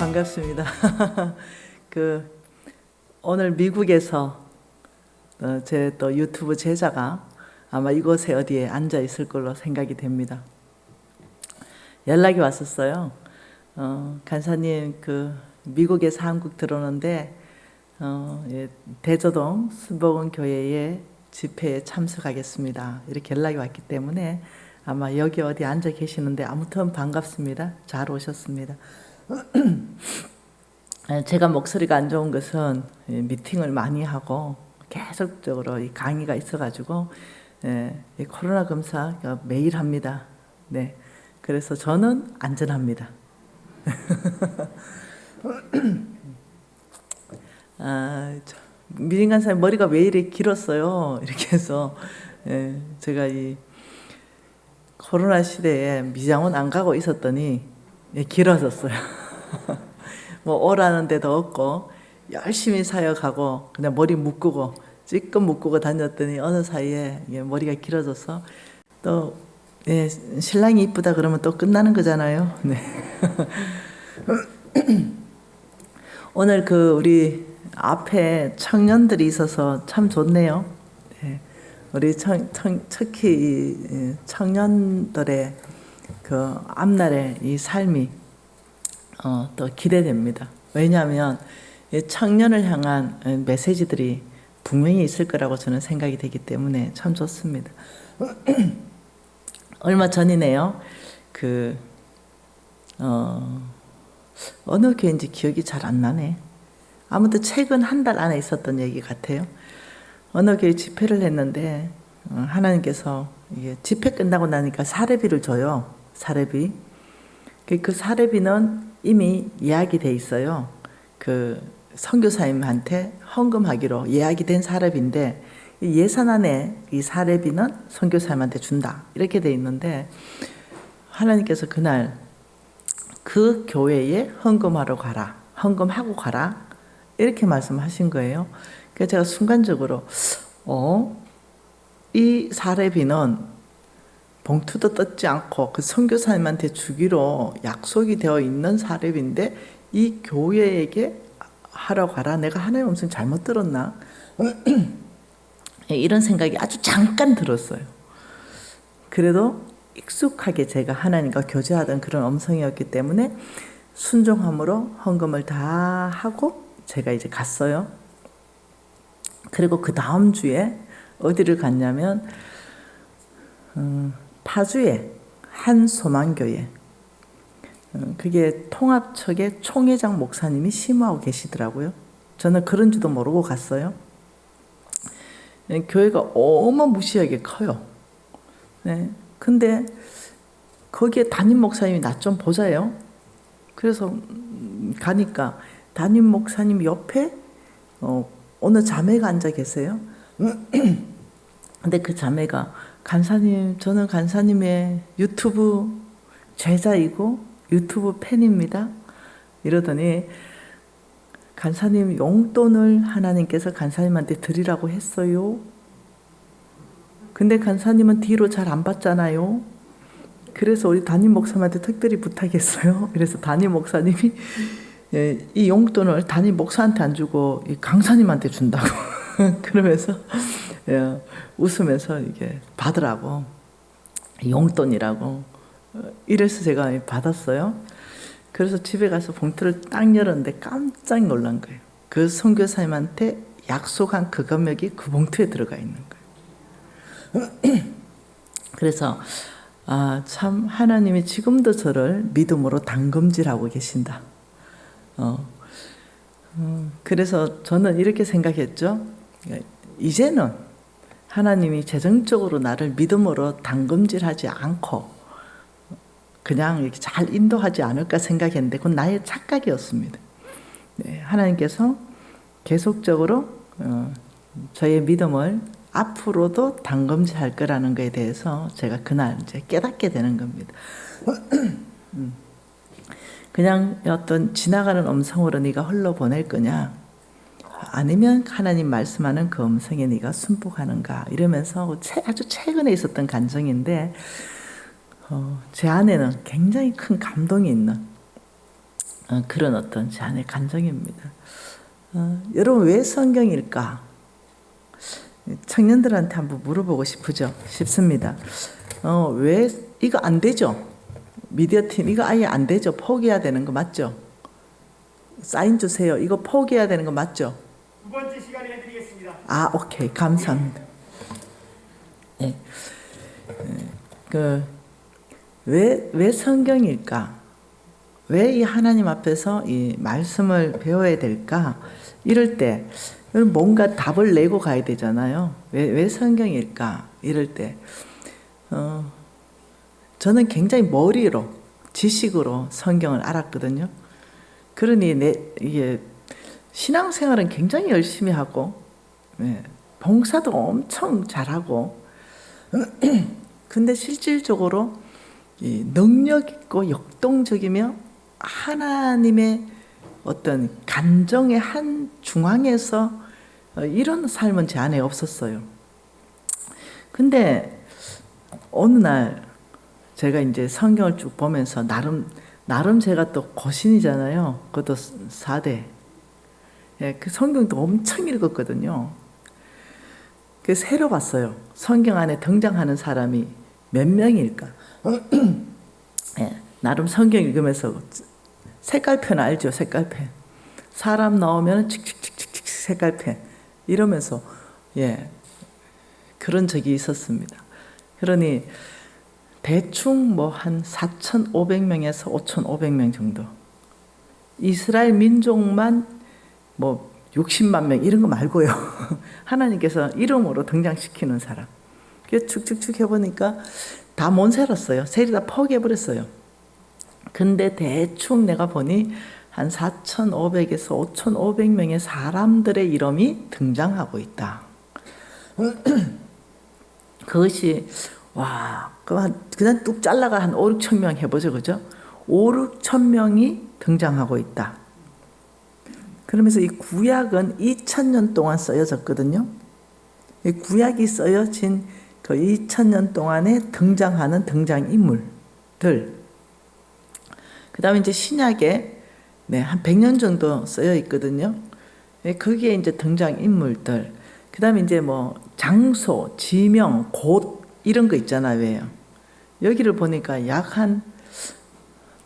반갑습니다. 오늘 미국에서 제 또 유튜브 제자가 아마 이곳에 어디에 앉아 있을 걸로 생각이 됩니다. 연락이 왔었어요. 간사님 미국에서 한국 들어오는데 대저동 순복음 교회에 집회에 참석하겠습니다. 이렇게 연락이 왔기 때문에 아마 여기 어디 앉아 계시는데 아무튼 반갑습니다. 잘 오셨습니다. 제가 목소리가 안 좋은 것은 미팅을 많이 하고 계속적으로 이 강의가 있어가지고 이 코로나 검사 매일 합니다. 네, 그래서 저는 안전합니다. 미진 간사님 머리가 왜 이렇게 길었어요? 이렇게 해서 제가 이 코로나 시대에 미장원 안 가고 있었더니 길어졌어요. 뭐 오라는 데도 없고 열심히 사역하고 그냥 머리 묶고 찔끔 묶고 다녔더니 어느 사이에 머리가 길어져서 또 신랑이 이쁘다 그러면 또 끝나는 거잖아요. 네. 오늘 우리 앞에 청년들이 있어서 참 좋네요. 네. 우리 특히 이 청년들의 앞날의 이 삶이 또 기대됩니다. 왜냐하면 청년을 향한 메시지들이 분명히 있을 거라고 저는 생각이 되기 때문에 참 좋습니다. 얼마 전이네요. 어느 교회인지 기억이 잘 안 나네. 아무튼 최근 한 달 안에 있었던 얘기 같아요. 어느 교회 집회를 했는데 하나님께서 이게 집회 끝나고 나니까 사례비를 줘요. 사례비. 그 사례비는 이미 예약이 돼 있어요. 선교사님한테 헌금하기로 예약이 된 사례비인데 예산 안에 이 사례비는 선교사님한테 준다 이렇게 돼 있는데 하나님께서 그날 그 교회에 헌금하러 가라, 헌금하고 가라 이렇게 말씀하신 거예요. 그래서 제가 순간적으로 이 사례비는 봉투도 뜯지 않고 그 선교사님한테 주기로 약속이 되어 있는 사례비인데 이 교회에게 하러 가라. 내가 하나님 말씀 잘못 들었나? 이런 생각이 아주 잠깐 들었어요. 그래도 익숙하게 제가 하나님과 교제하던 그런 음성이었기 때문에 순종함으로 헌금을 다 하고 제가 이제 갔어요. 그리고 그 다음 주에 어디를 갔냐면 파주의 한 소망교회, 그게 통합척의 총회장 목사님이 심호하고 계시더라고요. 저는 그런 줄도 모르고 갔어요. 교회가 어마무시하게 커요. 네. 근데 거기에 담임 목사님이 나 좀 보자요. 그래서 가니까 담임 목사님 옆에 어느 자매가 앉아 계세요. 근데 그 자매가 간사님, 저는 간사님의 유튜브 제자이고 유튜브 팬입니다. 이러더니 간사님 용돈을 하나님께서 간사님한테 드리라고 했어요. 근데 간사님은 뒤로 잘 안 받잖아요. 그래서 우리 담임 목사님한테 특별히 부탁했어요. 그래서 담임 목사님이 이 용돈을 담임 목사한테 안 주고 이 강사님한테 준다고 그러면서 웃으면서 이게 받으라고, 용돈이라고. 이래서 제가 받았어요. 그래서 집에 가서 봉투를 딱 열었는데 깜짝 놀란 거예요. 그 선교사님한테 약속한 그 금액이 그 봉투에 들어가 있는 거예요. 그래서 참 하나님이 지금도 저를 믿음으로 담금질하고 계신다. 그래서 저는 이렇게 생각했죠. 이제는 하나님이 재정적으로 나를 믿음으로 담금질하지 않고 그냥 이렇게 잘 인도하지 않을까 생각했는데 그건 나의 착각이었습니다. 네, 하나님께서 계속적으로 저의 믿음을 앞으로도 담금질할 거라는 것에 대해서 제가 그날 이제 깨닫게 되는 겁니다. 그냥 어떤 지나가는 음성으로 네가 흘러보낼 거냐? 아니면 하나님 말씀하는 그 음성에 네가 순복하는가? 이러면서 아주 최근에 있었던 간증인데 제 안에는 굉장히 큰 감동이 있는 그런 어떤 제 안의 감정입니다. 여러분 왜 성경일까? 청년들한테 한번 물어보고 싶습니다. 왜 이거 안 되죠? 미디어팀 이거 아예 안 되죠? 포기해야 되는 거 맞죠? 사인 주세요. 이거 포기해야 되는 거 맞죠? 두 번째 시간에 해드리겠습니다. 오케이. 감사합니다. 네. 왜 성경일까? 왜 이 하나님 앞에서 이 말씀을 배워야 될까? 이럴 때 뭔가 답을 내고 가야 되잖아요. 왜 성경일까? 이럴 때 저는 굉장히 머리로 지식으로 성경을 알았거든요. 그러니 이게 신앙생활은 굉장히 열심히 하고 봉사도 엄청 잘하고 근데 실질적으로 이 능력 있고 역동적이며 하나님의 어떤 감정의 한 중앙에서 이런 삶은 제 안에 없었어요. 근데 어느 날 제가 이제 성경을 쭉 보면서 나름 제가 또 고신이잖아요. 그것도 4대. 그 성경도 엄청 읽었거든요. 그 새로 봤어요. 성경 안에 등장하는 사람이 몇 명일까? 나름 성경 읽으면서 색깔펜 알죠? 색깔펜. 사람 나오면 칙칙칙칙칙 색깔펜 이러면서 그런 적이 있었습니다. 그러니 대충 뭐 한 4,500명에서 5,500명 정도. 이스라엘 민족만 뭐 60만 명 이런 거 말고요. 하나님께서 이름으로 등장시키는 사람. 그래서 축축축 해보니까 다 못 살았어요. 세리 다 포기해버렸어요. 근데 대충 내가 보니 한 4,500에서 5,500명의 사람들의 이름이 등장하고 있다. 그것이 그냥 뚝 잘라가 한 5, 6천 명 해보죠. 그죠? 5, 6천 명이 등장하고 있다. 그러면서 이 구약은 2000년 동안 쓰여졌거든요. 이 구약이 쓰여진 그 2000년 동안에 등장하는 등장인물들. 그 다음에 이제 신약에 한 100년 정도 쓰여 있거든요. 거기에 이제 등장인물들. 그 다음에 이제 뭐 장소, 지명, 곳 이런 거 있잖아요. 왜요? 여기를 보니까 약 한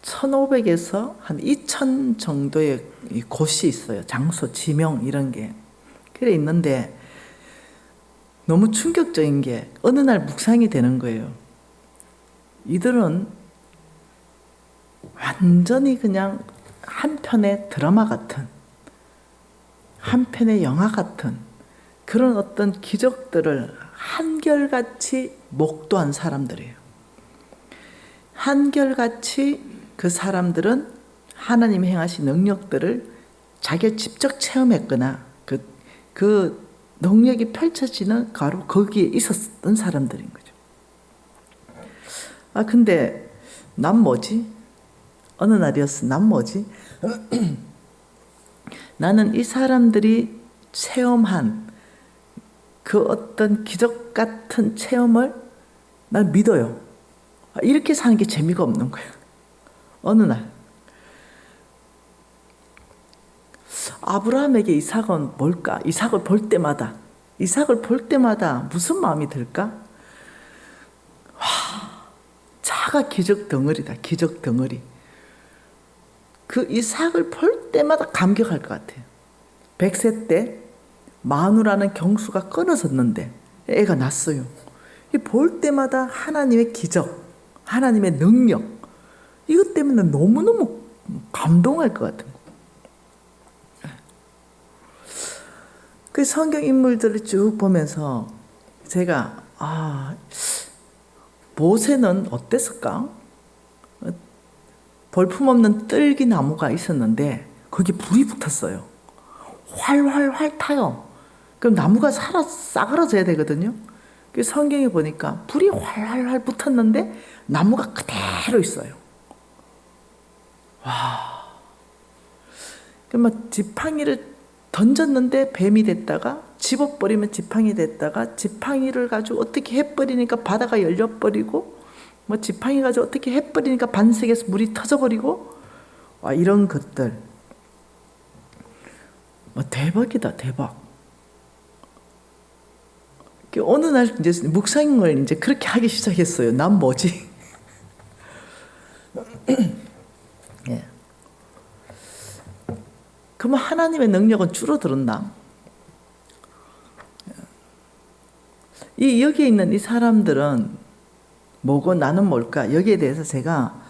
1500에서 한 2000 정도의 곳이 있어요. 장소, 지명 이런 게. 그래 있는데 너무 충격적인 게 어느 날 묵상이 되는 거예요. 이들은 완전히 그냥 한 편의 드라마 같은, 한 편의 영화 같은 그런 어떤 기적들을 한결같이 목도한 사람들이에요. 한결같이 그 사람들은 하나님이 행하신 능력들을 자기가 직접 체험했거나 그 능력이 펼쳐지는 바로 거기에 있었던 사람들인 거죠. 근데 난 뭐지? 어느 날이었어. 난 뭐지? 나는 이 사람들이 체험한 그 어떤 기적 같은 체험을 난 믿어요. 이렇게 사는 게 재미가 없는 거예요. 어느 날 아브라함에게 이삭은 뭘까? 이삭을 볼 때마다 무슨 마음이 들까? 차가 기적 덩어리다. 기적 덩어리. 그 이삭을 볼 때마다 감격할 것 같아요. 100세 때 마누라는 경수가 끊어졌는데 애가 낳았어요. 볼 때마다 하나님의 기적, 하나님의 능력, 이것 때문에 너무너무 감동할 것 같은 거. 그 성경 인물들을 쭉 보면서 제가 모세는 어땠을까? 볼품없는 뜰기나무가 있었는데 거기 불이 붙었어요. 활활활 타요. 그럼 나무가 싸그러져야 되거든요. 그 성경에 보니까 불이 활활활 붙었는데 나무가 그대로 있어요. 그럼 지팡이를 던졌는데 뱀이 됐다가 집어버리면 지팡이 됐다가 지팡이를 가지고 어떻게 해버리니까 바다가 열려버리고 뭐 지팡이 가지고 어떻게 해버리니까 반석에서 물이 터져버리고 이런 것들 대박이다, 대박. 어느 날 이제 묵상을 이제 그렇게 하기 시작했어요. 난 뭐지? 예. 그러면 하나님의 능력은 줄어들었나? 여기에 있는 이 사람들은 뭐고 나는 뭘까? 여기에 대해서 제가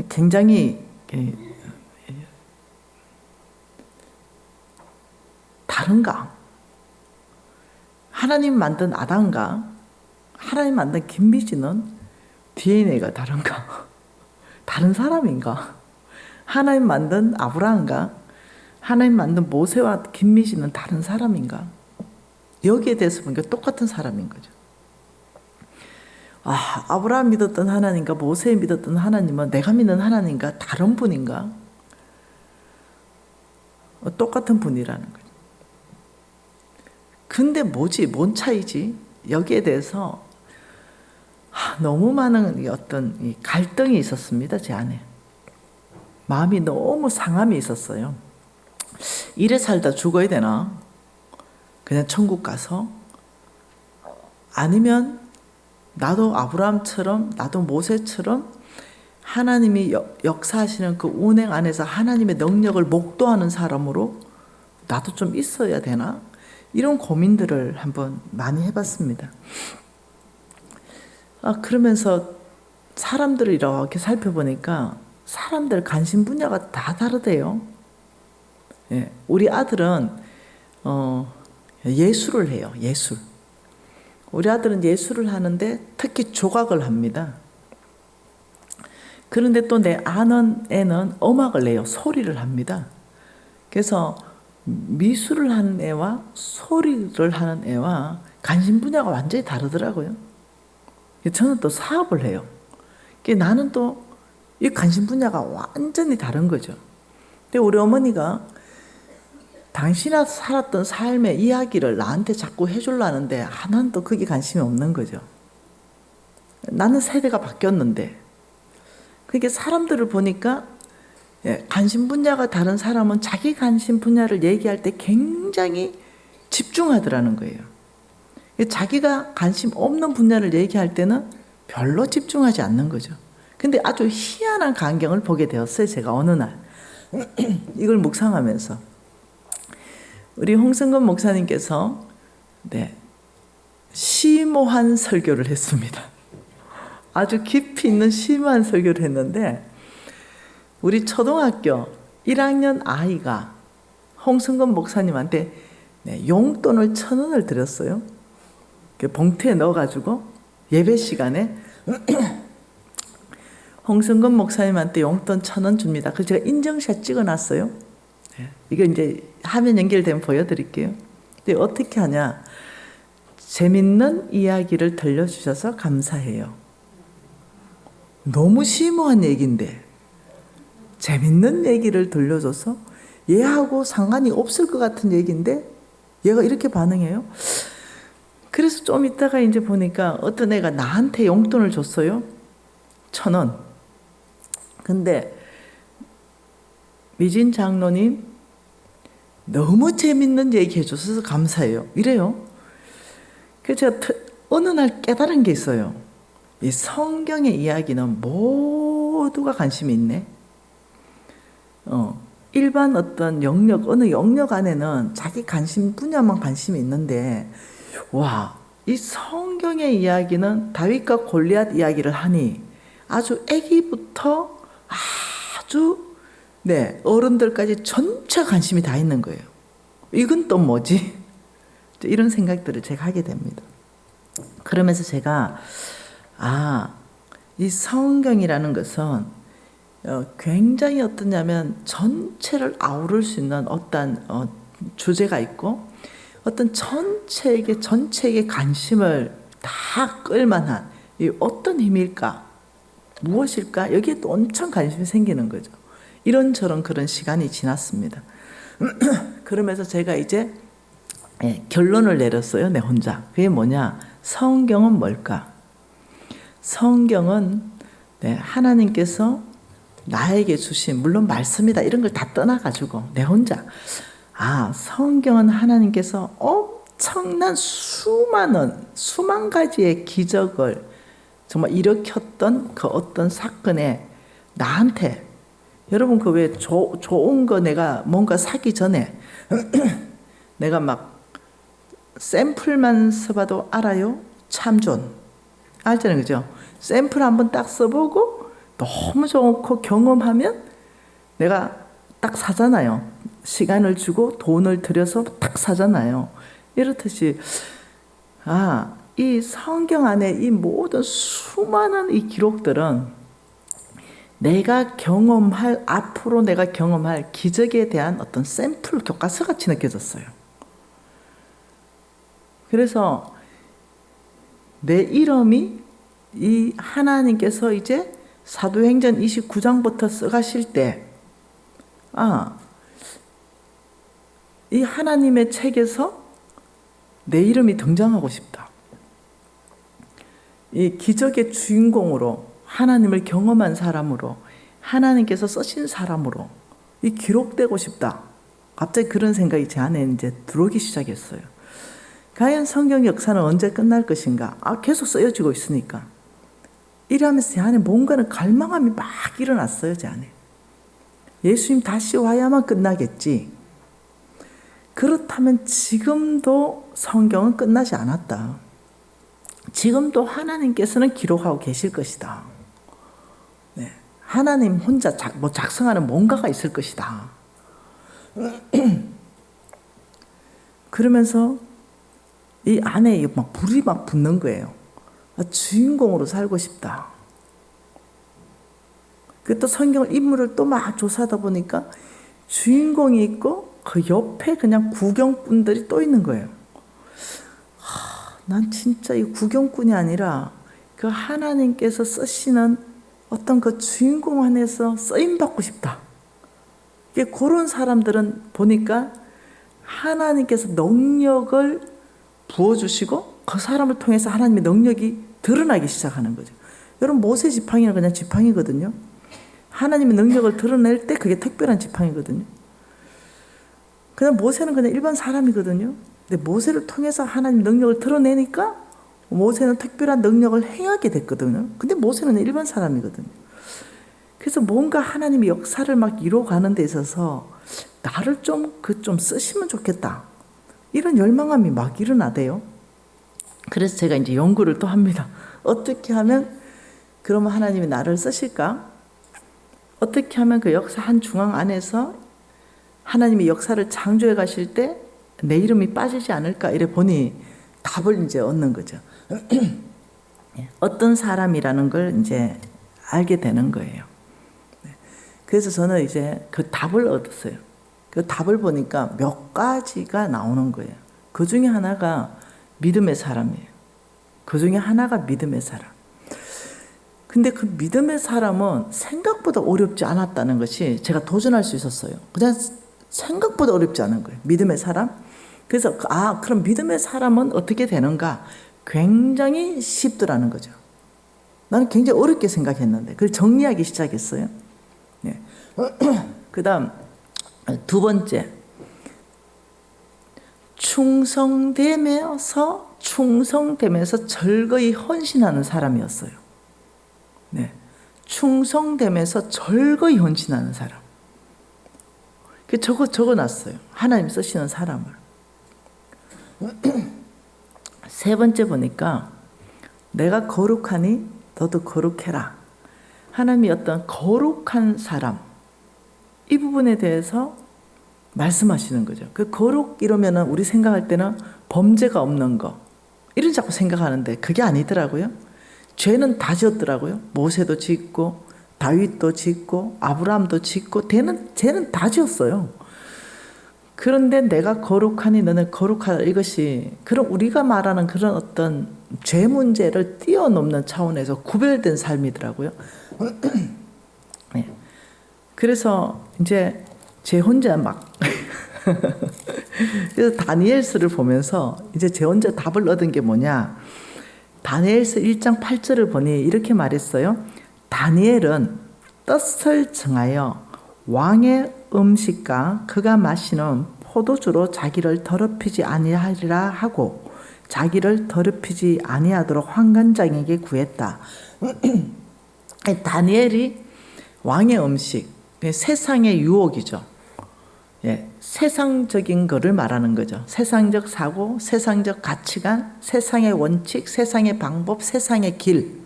굉장히 다른가? 하나님 만든 아담과 하나님 만든 김미지는 DNA가 다른가? 다른 사람인가? 하나님 만든 아브라함과 하나님 만든 모세와 김미지는 다른 사람인가? 여기에 대해서 보니까 똑같은 사람인 거죠. 아브라함 믿었던 하나님과 모세 믿었던 하나님은 내가 믿는 하나님과 다른 분인가? 똑같은 분이라는 거죠. 근데 뭐지? 뭔 차이지? 여기에 대해서 너무 많은 어떤 이 갈등이 있었습니다. 제 안에. 마음이 너무 상함이 있었어요. 이래 살다 죽어야 되나? 그냥 천국 가서? 아니면 나도 아브라함처럼 나도 모세처럼 하나님이 역사하시는 그 운행 안에서 하나님의 능력을 목도하는 사람으로 나도 좀 있어야 되나? 이런 고민들을 한번 많이 해봤습니다. 그러면서 사람들을 이렇게 살펴보니까 사람들 관심 분야가 다 다르대요. 예, 우리 아들은 예술을 해요. 예술. 우리 아들은 예술을 하는데 특히 조각을 합니다. 그런데 또 내 아는 애는 음악을 내요. 소리를 합니다. 그래서 미술을 하는 애와 소리를 하는 애와 관심 분야가 완전히 다르더라고요. 저는 또 사업을 해요. 나는 또 이 관심 분야가 완전히 다른 거죠. 근데 우리 어머니가 당신이 살았던 삶의 이야기를 나한테 자꾸 해주려는데 나는 또 그게 관심이 없는 거죠. 나는 세대가 바뀌었는데 그게 사람들을 보니까 관심 분야가 다른 사람은 자기 관심 분야를 얘기할 때 굉장히 집중하더라는 거예요. 자기가 관심 없는 분야를 얘기할 때는 별로 집중하지 않는 거죠. 근데 아주 희한한 광경을 보게 되었어요. 제가 어느 날 이걸 묵상하면서 우리 홍승건 목사님께서 심오한 설교를 했습니다. 아주 깊이 있는 심오한 설교를 했는데 우리 초등학교 1학년 아이가 홍승건 목사님한테 용돈을 1,000원을 드렸어요. 봉투에 넣어가지고 예배 시간에 홍승건 목사님한테 용돈 1,000원 줍니다. 그래서 제가 인증샷 찍어놨어요. 이거 이제 화면 연결되면 보여드릴게요. 근데 어떻게 하냐? 재밌는 이야기를 들려주셔서 감사해요. 너무 심오한 얘기인데 재밌는 얘기를 들려줘서 얘하고 상관이 없을 것 같은 얘기인데 얘가 이렇게 반응해요. 그래서 좀 있다가 이제 보니까 어떤 애가 나한테 용돈을 줬어요. 1,000원. 근데 미진 장로님 너무 재밌는 얘기 해줘서 감사해요. 이래요. 그래서 제가 어느 날 깨달은 게 있어요. 이 성경의 이야기는 모두가 관심이 있네. 일반 어떤 영역, 어느 영역 안에는 자기 관심 분야만 관심이 있는데, 와, 이 성경의 이야기는 다윗과 골리앗 이야기를 하니 아주 아기부터 아주 어른들까지 전체 관심이 다 있는 거예요. 이건 또 뭐지? 이런 생각들을 제가 하게 됩니다. 그러면서 제가 이 성경이라는 것은 굉장히 어떠냐면 전체를 아우를 수 있는 어떤 주제가 있고 어떤 전체에게 관심을 다 끌만한 이 어떤 힘일까? 무엇일까? 여기에 또 엄청 관심이 생기는 거죠. 이런저런 그런 시간이 지났습니다. 그러면서 제가 이제 결론을 내렸어요. 내 혼자. 그게 뭐냐? 성경은 뭘까? 성경은 하나님께서 나에게 주신 물론 말씀이다 이런 걸 다 떠나가지고 내 혼자 성경은 하나님께서 엄청난 수만 가지의 기적을 정말 일으켰던 그 어떤 사건에 나한테 여러분 그 왜 좋은 거 내가 뭔가 사기 전에 내가 막 샘플만 써봐도 알아요? 참존 알잖아요, 그죠? 샘플 한번 딱 써보고 너무 좋고 경험하면 내가 딱 사잖아요. 시간을 주고 돈을 들여서 딱 사잖아요. 이렇듯이 이 성경 안에 이 모든 수많은 이 기록들은 내가 경험할 앞으로 내가 경험할 기적에 대한 어떤 샘플 교과서 같이 느껴졌어요. 그래서 내 이름이 이 하나님께서 이제 사도행전 29장부터 써가실 때 이 하나님의 책에서 내 이름이 등장하고 싶다. 이 기적의 주인공으로 하나님을 경험한 사람으로 하나님께서 쓰신 사람으로 이 기록되고 싶다. 갑자기 그런 생각이 제 안에 이제 들어오기 시작했어요. 과연 성경 역사는 언제 끝날 것인가? 계속 쓰여지고 있으니까. 이러면서 제 안에 뭔가는 갈망함이 막 일어났어요, 제 안에. 예수님 다시 와야만 끝나겠지. 그렇다면 지금도 성경은 끝나지 않았다. 지금도 하나님께서는 기록하고 계실 것이다. 네. 하나님 혼자 작성하는 뭔가가 있을 것이다. 그러면서 이 안에 막 불이 막 붙는 거예요. 주인공으로 살고 싶다. 그 또 성경 인물을 또 막 조사하다 보니까 주인공이 있고 그 옆에 그냥 구경꾼들이 또 있는 거예요. 난 진짜 이 구경꾼이 아니라 그 하나님께서 쓰시는 어떤 그 주인공 안에서 쓰임받고 싶다. 그런 사람들은 보니까 하나님께서 능력을 부어주시고 그 사람을 통해서 하나님의 능력이 드러나기 시작하는 거죠. 여러분 모세 지팡이는 그냥 지팡이거든요. 하나님의 능력을 드러낼 때 그게 특별한 지팡이거든요. 그냥 모세는 그냥 일반 사람이거든요. 근데 모세를 통해서 하나님 능력을 드러내니까 모세는 특별한 능력을 행하게 됐거든요. 근데 모세는 일반 사람이거든요. 그래서 뭔가 하나님의 역사를 막 이루어가는 데 있어서 나를 좀 쓰시면 좋겠다. 이런 열망함이 막 일어나대요. 그래서 제가 이제 연구를 또 합니다. 어떻게 하면 그러면 하나님이 나를 쓰실까? 어떻게 하면 그 역사 한 중앙 안에서 하나님이 역사를 창조해 가실 때 내 이름이 빠지지 않을까? 이래 보니 답을 이제 얻는 거죠. 어떤 사람이라는 걸 이제 알게 되는 거예요. 그래서 저는 이제 그 답을 얻었어요. 그 답을 보니까 몇 가지가 나오는 거예요. 그 중에 하나가 믿음의 사람이에요. 그 중에 하나가 믿음의 사람. 근데 그 믿음의 사람은 생각보다 어렵지 않았다는 것이 제가 도전할 수 있었어요. 그냥 생각보다 어렵지 않은 거예요. 믿음의 사람. 그래서 그럼 믿음의 사람은 어떻게 되는가? 굉장히 쉽더라는 거죠. 나는 굉장히 어렵게 생각했는데 그걸 정리하기 시작했어요. 네. 그 다음 두 번째, 충성되면서 절거히 헌신하는 사람이었어요. 네. 충성되면서 절거히 헌신하는 사람. 적어놨어요. 하나님 쓰시는 사람을. 세 번째 보니까 내가 거룩하니 너도 거룩해라. 하나님이 어떤 거룩한 사람, 이 부분에 대해서 말씀하시는 거죠. 그 거룩 이러면은 우리 생각할 때는 범죄가 없는 거 이런 자꾸 생각하는데 그게 아니더라고요. 죄는 다 지었더라고요. 모세도 짓고 다윗도 짓고 아브라함도 짓고 쟤는 다 지었어요. 그런데 내가 거룩하니 너는 거룩하다. 이것이 그럼 우리가 말하는 그런 어떤 죄 문제를 뛰어넘는 차원에서 구별된 삶이더라고요. 네. 그래서 이제 제 혼자 막 그래서 다니엘서를 보면서 이제 제 혼자 답을 얻은 게 뭐냐? 다니엘서 1장 8절을 보니 이렇게 말했어요. 다니엘은 뜻을 정하여 왕의 음식과 그가 마시는 포도주로 자기를 더럽히지 아니하리라 하고 자기를 더럽히지 아니하도록 환관장에게 구했다. 다니엘이 왕의 음식, 세상의 유혹이죠. 예, 세상적인 거를 말하는 거죠. 세상적 사고, 세상적 가치관, 세상의 원칙, 세상의 방법, 세상의 길.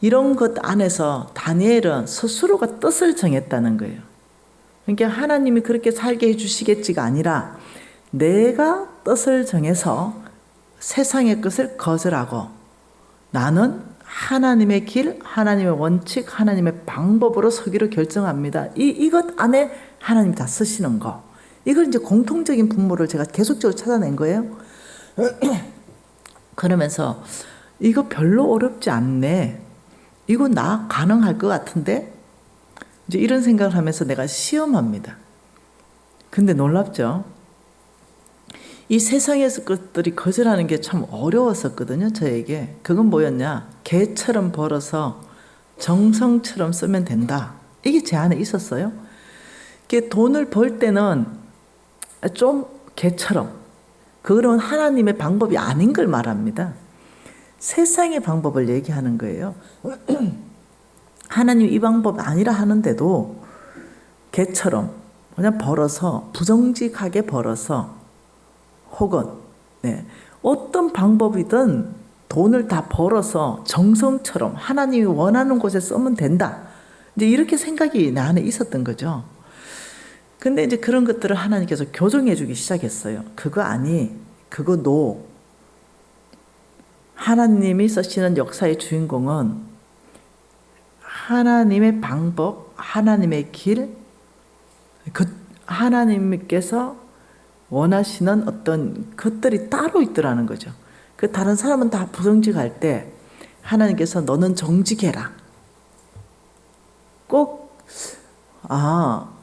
이런 것 안에서 다니엘은 스스로가 뜻을 정했다는 거예요. 그러니까 하나님이 그렇게 살게 해주시겠지가 아니라 내가 뜻을 정해서 세상의 것을 거절하고 나는 하나님의 길, 하나님의 원칙, 하나님의 방법으로 서기로 결정합니다. 이것 안에 하나님이 다 쓰시는 거. 이걸 이제 공통적인 분모를 제가 계속적으로 찾아낸 거예요. 그러면서 이거 별로 어렵지 않네. 이거 나 가능할 것 같은데? 이제 이런 생각을 하면서 내가 시험합니다. 근데 놀랍죠? 이 세상에서 것들이 거절하는 게 참 어려웠었거든요, 저에게. 그건 뭐였냐? 개처럼 벌어서 정성처럼 쓰면 된다. 이게 제 안에 있었어요. 이게 돈을 벌 때는 좀 개처럼. 그거는 하나님의 방법이 아닌 걸 말합니다. 세상의 방법을 얘기하는 거예요. 하나님 이 방법 아니라 하는데도 개처럼 그냥 벌어서 부정직하게 벌어서 혹은 어떤 방법이든 돈을 다 벌어서 정성처럼 하나님이 원하는 곳에 쓰면 된다. 이제 이렇게 생각이 내 안에 있었던 거죠. 근데 이제 그런 것들을 하나님께서 교정해 주기 시작했어요. 그거 아니, 그거 노. 하나님이 쓰시는 역사의 주인공은 하나님의 방법, 하나님의 길, 하나님께서 원하시는 어떤 것들이 따로 있더라는 거죠. 그 다른 사람은 다 부정직할 때 하나님께서 너는 정직해라. 꼭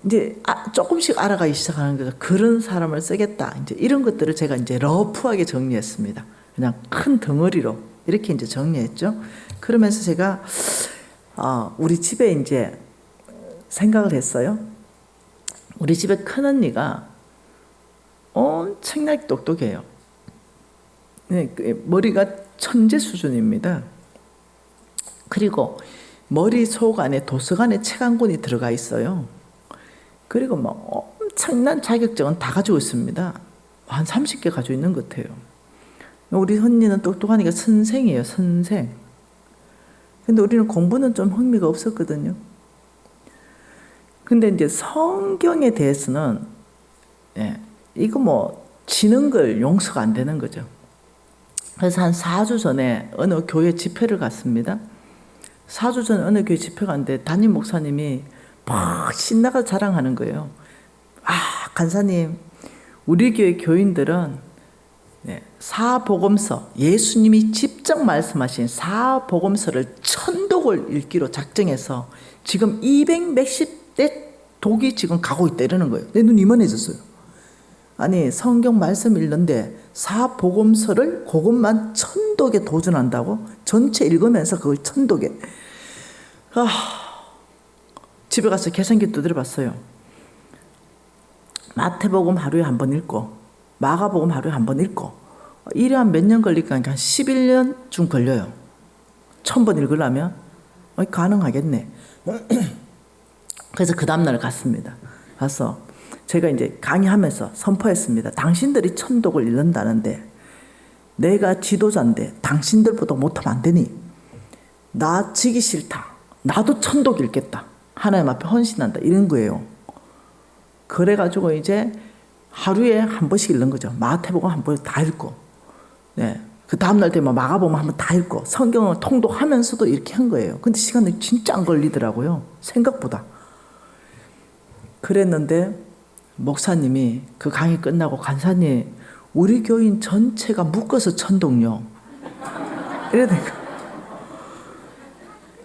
이제 조금씩 알아가기 시작하는 거죠. 그런 사람을 쓰겠다. 이제 이런 것들을 제가 이제 러프하게 정리했습니다. 그냥 큰 덩어리로 이렇게 이제 정리했죠. 그러면서 제가 우리 집에 이제 생각을 했어요. 우리 집에 큰 언니가 엄청나게 똑똑해요. 머리가 천재 수준입니다. 그리고 머릿속 안에 도서관에 책 한 권이 들어가 있어요. 그리고 막 엄청난 자격증은 다 가지고 있습니다. 한 30개 가지고 있는 것 같아요. 우리 언니는 똑똑하니까 선생이에요, 선생. 근데 우리는 공부는 좀 흥미가 없었거든요. 근데 이제 성경에 대해서는 이거 뭐 지는 걸 용서가 안 되는 거죠. 그래서 한 4주 전에 어느 교회 집회를 갔습니다. 4주 전에 어느 교회 집회 갔는데 담임 목사님이 막 신나가 자랑하는 거예요. 간사님, 우리 교회 교인들은 사복음서, 예수님이 직접 말씀하신 사복음서를 1000독을 읽기로 작정해서 지금 200몇십 대 독이 지금 가고 있다 이러는 거예요. 내 눈이 이만해졌어요. 아니, 성경 말씀 읽는데 사복음서를 그것만 1000독에 도전한다고? 전체 읽으면서 그걸 1000독에. 집에 가서 계산기 두드려 봤어요. 마태복음 하루에 한 번 읽고 마가복음 하루에 한 번 읽고 이래 한 몇 년 걸릴까? 한 11년쯤 걸려요. 1000번 읽으려면 가능하겠네. 그래서 그 다음날 갔습니다. 가서 제가 이제 강의하면서 선포했습니다. 당신들이 1000독을 읽는다는데 내가 지도자인데 당신들보다 못하면 안 되니? 나 지기 싫다. 나도 1000독 읽겠다. 하나님 앞에 헌신한다. 이런 거예요. 그래가지고 이제 하루에 한 번씩 읽는 거죠. 마태복음 한 번 다 읽고, 그 다음날 되면 마가복음 한 번 다 읽고, 성경을 통독하면서도 이렇게 한 거예요. 근데 시간이 진짜 안 걸리더라고요. 생각보다. 그랬는데 목사님이 그 강의 끝나고 간사님, 우리 교인 전체가 묶어서 1000독요. 이래야 되니까.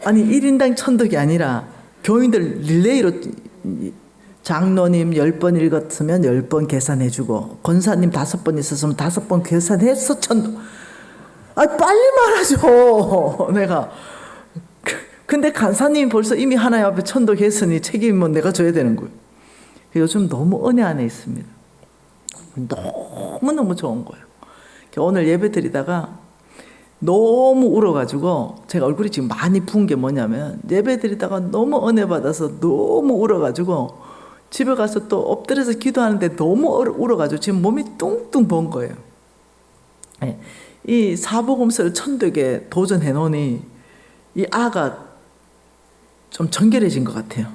아니 1인당 1000독이 아니라 교인들 릴레이로 장로님 10번 읽었으면 10번 계산해주고 권사님 5번 있었으면 5번 계산해서 1000독. 빨리 말하죠. 내가 근데 간사님이 벌써 이미 하나님 앞에 천도했으니 책임은 내가 져야 되는 거예요. 요즘 너무 은혜 안에 있습니다. 너무너무 좋은 거예요. 오늘 예배 드리다가 너무 울어가지고, 제가 얼굴이 지금 많이 부은 게 뭐냐면, 예배 드리다가 너무 은혜 받아서 너무 울어가지고 집에 가서 또 엎드려서 기도하는데 너무 울어가지고 지금 몸이 뚱뚱 부은 거예요. 네. 이 사복음서를 1000개 도전해 놓으니 이 아가 좀 정결해진 것 같아요.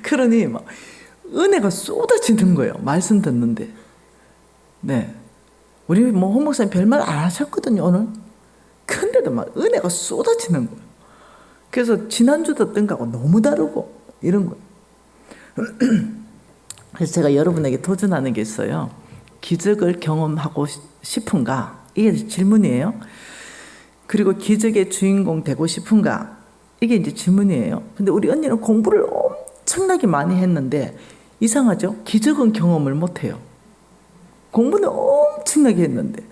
그러니 막 은혜가 쏟아지는 거예요. 말씀 듣는데. 네. 우리 뭐 홍 목사님 별말 안 하셨거든요, 오늘. 근데도 막 은혜가 쏟아지는 거예요. 그래서 지난주 듣던 거하고 너무 다르고 이런 거예요. 그래서 제가 여러분에게 도전하는 게 있어요. 기적을 경험하고 싶은가? 이게 질문이에요. 그리고 기적의 주인공 되고 싶은가? 이게 이제 질문이에요. 근데 우리 언니는 공부를 엄청나게 많이 했는데 이상하죠? 기적은 경험을 못 해요. 공부는 엄청나게 했는데.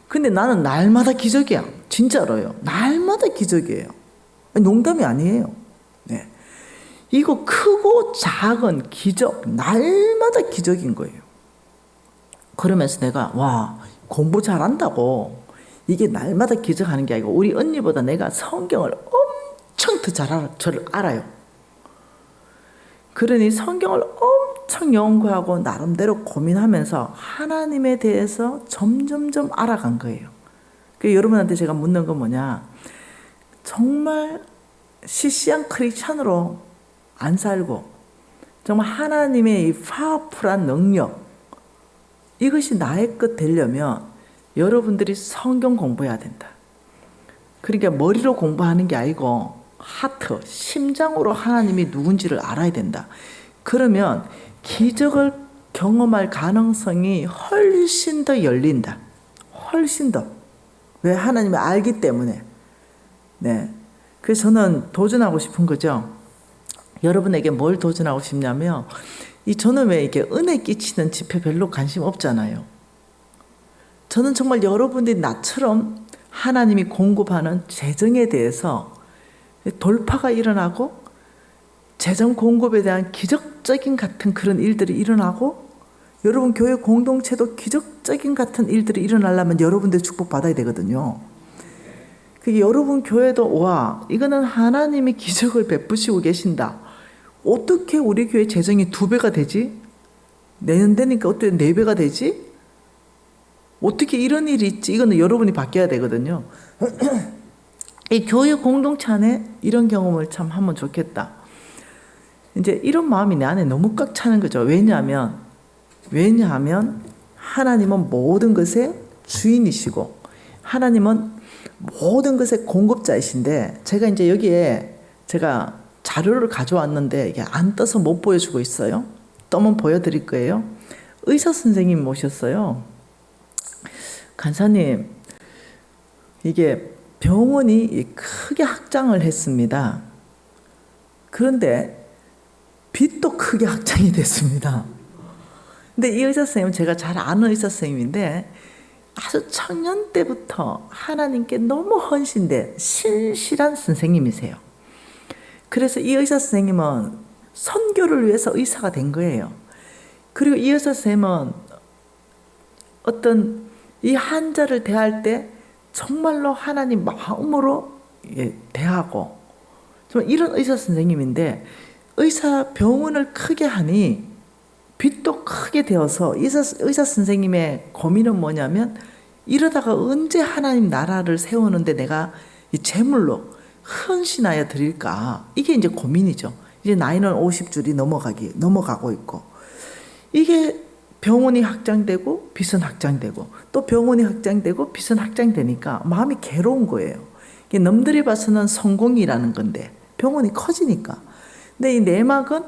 근데 나는 날마다 기적이야. 진짜로요. 날마다 기적이에요. 농담이 아니에요. 네. 이거 크고 작은 기적, 날마다 기적인 거예요. 그러면서 내가, 와, 공부 잘한다고. 이게 날마다 기적하는 게 아니고, 우리 언니보다 내가 성경을 엄청 더 잘 알아요. 그러니 성경을 엄청 연구하고 나름대로 고민하면서 하나님에 대해서 점점점 알아간 거예요. 그 여러분한테 제가 묻는 건 뭐냐, 정말 시시한 크리스찬으로 안 살고 정말 하나님의 이 파워풀한 능력, 이것이 나의 것 되려면 여러분들이 성경 공부해야 된다. 그러니까 머리로 공부하는 게 아니고 하트, 심장으로 하나님이 누군지를 알아야 된다. 그러면 기적을 경험할 가능성이 훨씬 더 열린다. 훨씬 더. 왜? 하나님을 알기 때문에. 네. 그래서 저는 도전하고 싶은 거죠. 여러분에게 뭘 도전하고 싶냐면, 저는 왜 이렇게 은혜 끼치는 집회 별로 관심 없잖아요. 저는 정말 여러분들이 나처럼 하나님이 공급하는 재정에 대해서 돌파가 일어나고 재정 공급에 대한 기적적인 같은 그런 일들이 일어나고, 여러분 교회 공동체도 기적적인 같은 일들이 일어나려면 여러분들 축복 받아야 되거든요. 그게 여러분 교회도, 와, 이거는 하나님이 기적을 베푸시고 계신다. 어떻게 우리 교회 재정이 2배가 되지? 내년 되니까 어떻게 4배가 되지? 어떻게 이런 일이 있지? 이거는 여러분이 바뀌어야 되거든요. 이 교회 공동체 안에 이런 경험을 참 하면 좋겠다. 이제 이런 마음이 내 안에 너무 꽉 차는 거죠. 왜냐하면 하나님은 모든 것의 주인이시고 하나님은 모든 것의 공급자이신데, 제가 이제 여기에 제가 자료를 가져왔는데 이게 안 떠서 못 보여주고 있어요. 떠면 보여드릴 거예요. 의사 선생님 모셨어요. 간사님, 이게 병원이 크게 확장을 했습니다. 그런데 빚도 크게 확장이 됐습니다. 근데 이 의사 선생님은 제가 잘 아는 의사 선생님인데 아주 청년 때부터 하나님께 너무 헌신된 신실한 선생님이세요. 그래서 이 의사 선생님은 선교를 위해서 의사가 된 거예요. 그리고 이 의사 선생님은 어떤 이 환자를 대할 때 정말로 하나님 마음으로 대하고, 정말 이런 의사 선생님인데, 병원을 크게 하니 빚도 크게 되어서 의사 선생님의 고민은 뭐냐면, 이러다가 언제 하나님 나라를 세우는데 내가 이 재물로 헌신하여 드릴까? 이게 이제 고민이죠. 이제 나이는 50줄이 넘어가고 있고, 이게 병원이 확장되고 빚은 확장되고 또 병원이 확장되고 빚은 확장되니까 마음이 괴로운 거예요. 이게 남들이 봐서는 성공이라는 건데 병원이 커지니까. 근데 이 내막은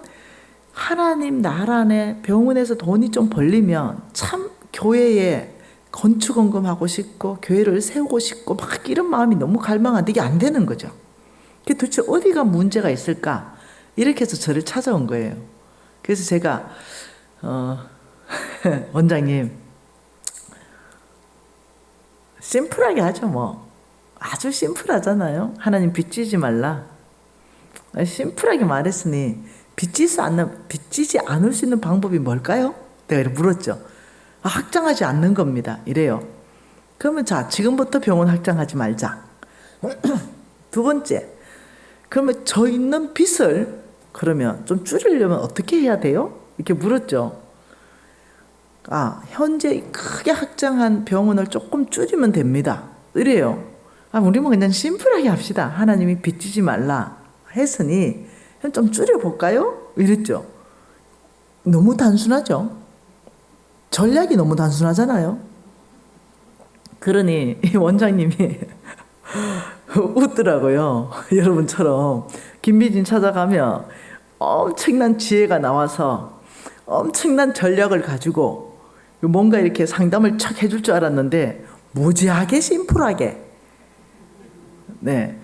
하나님 나라 안에 병원에서 돈이 좀 벌리면 참 교회에 건축원금하고 싶고 교회를 세우고 싶고 막 이런 마음이 너무 갈망한데 이게 안 되는 거죠. 그게 도대체 어디가 문제가 있을까? 이렇게 해서 저를 찾아온 거예요. 그래서 제가 원장님, 심플하게 하죠 뭐. 아주 심플하잖아요. 하나님 빚지지 말라. 심플하게 말했으니 빚지지 않을 수 있는 방법이 뭘까요? 내가 이렇게 물었죠. 확장하지 않는 겁니다. 이래요. 그러면 자, 지금부터 병원 확장하지 말자. 두 번째, 그러면 저 있는 빚을 그러면 좀 줄이려면 어떻게 해야 돼요? 이렇게 물었죠. 현재 크게 확장한 병원을 조금 줄이면 됩니다. 이래요. 우리만 그냥 심플하게 합시다. 하나님이 빚지지 말라 했으니 좀 줄여볼까요? 이랬죠. 너무 단순하죠. 전략이 너무 단순하잖아요. 그러니 이 원장님이 웃더라고요. 여러분처럼 김미진 찾아가면 엄청난 지혜가 나와서 엄청난 전략을 가지고 뭔가 이렇게 상담을 척 해줄 줄 알았는데 무지하게 심플하게. 네.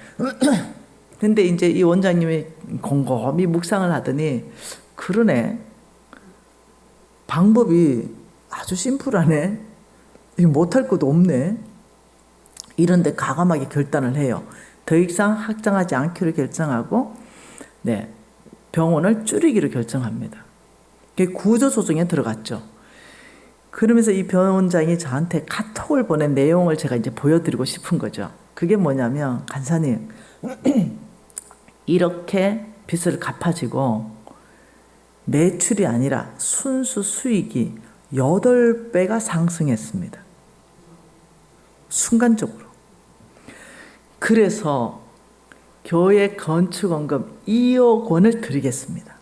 근데 이제 이 원장님이 곰곰이 묵상을 하더니 그러네. 방법이 아주 심플하네. 못할 것도 없네. 이런데 과감하게 결단을 해요. 더 이상 확장하지 않기로 결정하고, 네, 병원을 줄이기로 결정합니다. 그게 구조조정에 들어갔죠. 그러면서 이 병원장이 저한테 카톡을 보낸 내용을 제가 이제 보여드리고 싶은 거죠. 그게 뭐냐면, 간사님, 이렇게 빚을 갚아지고 매출이 아니라 순수 수익이 8배가 상승했습니다. 순간적으로. 그래서 교회 건축원금 2억 원을 드리겠습니다.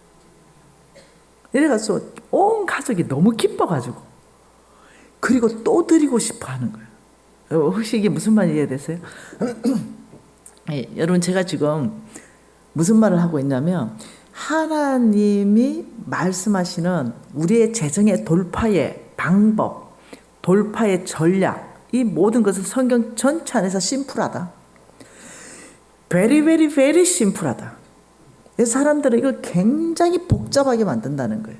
이래가지고 온 가족이 너무 기뻐가지고 그리고 또 드리고 싶어 하는 거예요. 혹시 이게 무슨 말이 이해되세요? 여러분, 제가 지금 무슨 말을 하고 있냐면 하나님이 말씀하시는 우리의 재정의 돌파의 방법, 돌파의 전략, 이 모든 것은 성경 전체 안에서 심플하다. very very very 심플하다. 사람들은 이걸 굉장히 복잡하게 만든다는 거예요.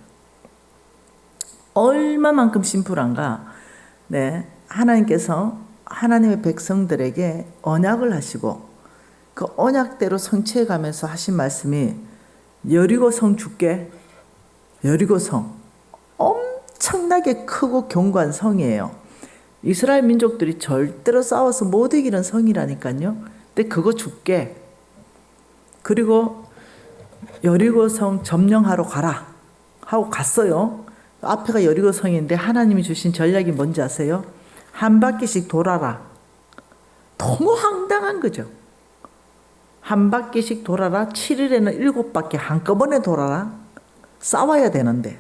얼마만큼 심플한가? 네, 하나님께서 하나님의 백성들에게 언약을 하시고 그 언약대로 성취해 가면서 하신 말씀이 여리고성 줄게. 여리고성 엄청나게 크고 견고한 성이에요. 이스라엘 민족들이 절대로 싸워서 못 이기는 성이라니까요. 근데 그거 줄게. 그리고 여리고성 점령하러 가라 하고 갔어요. 앞에가 여리고성인데 하나님이 주신 전략이 뭔지 아세요? 한 바퀴씩 돌아라. 너무 황당한 거죠. 한 바퀴씩 돌아라. 7일에는 7바퀴 한꺼번에 돌아라. 싸워야 되는데.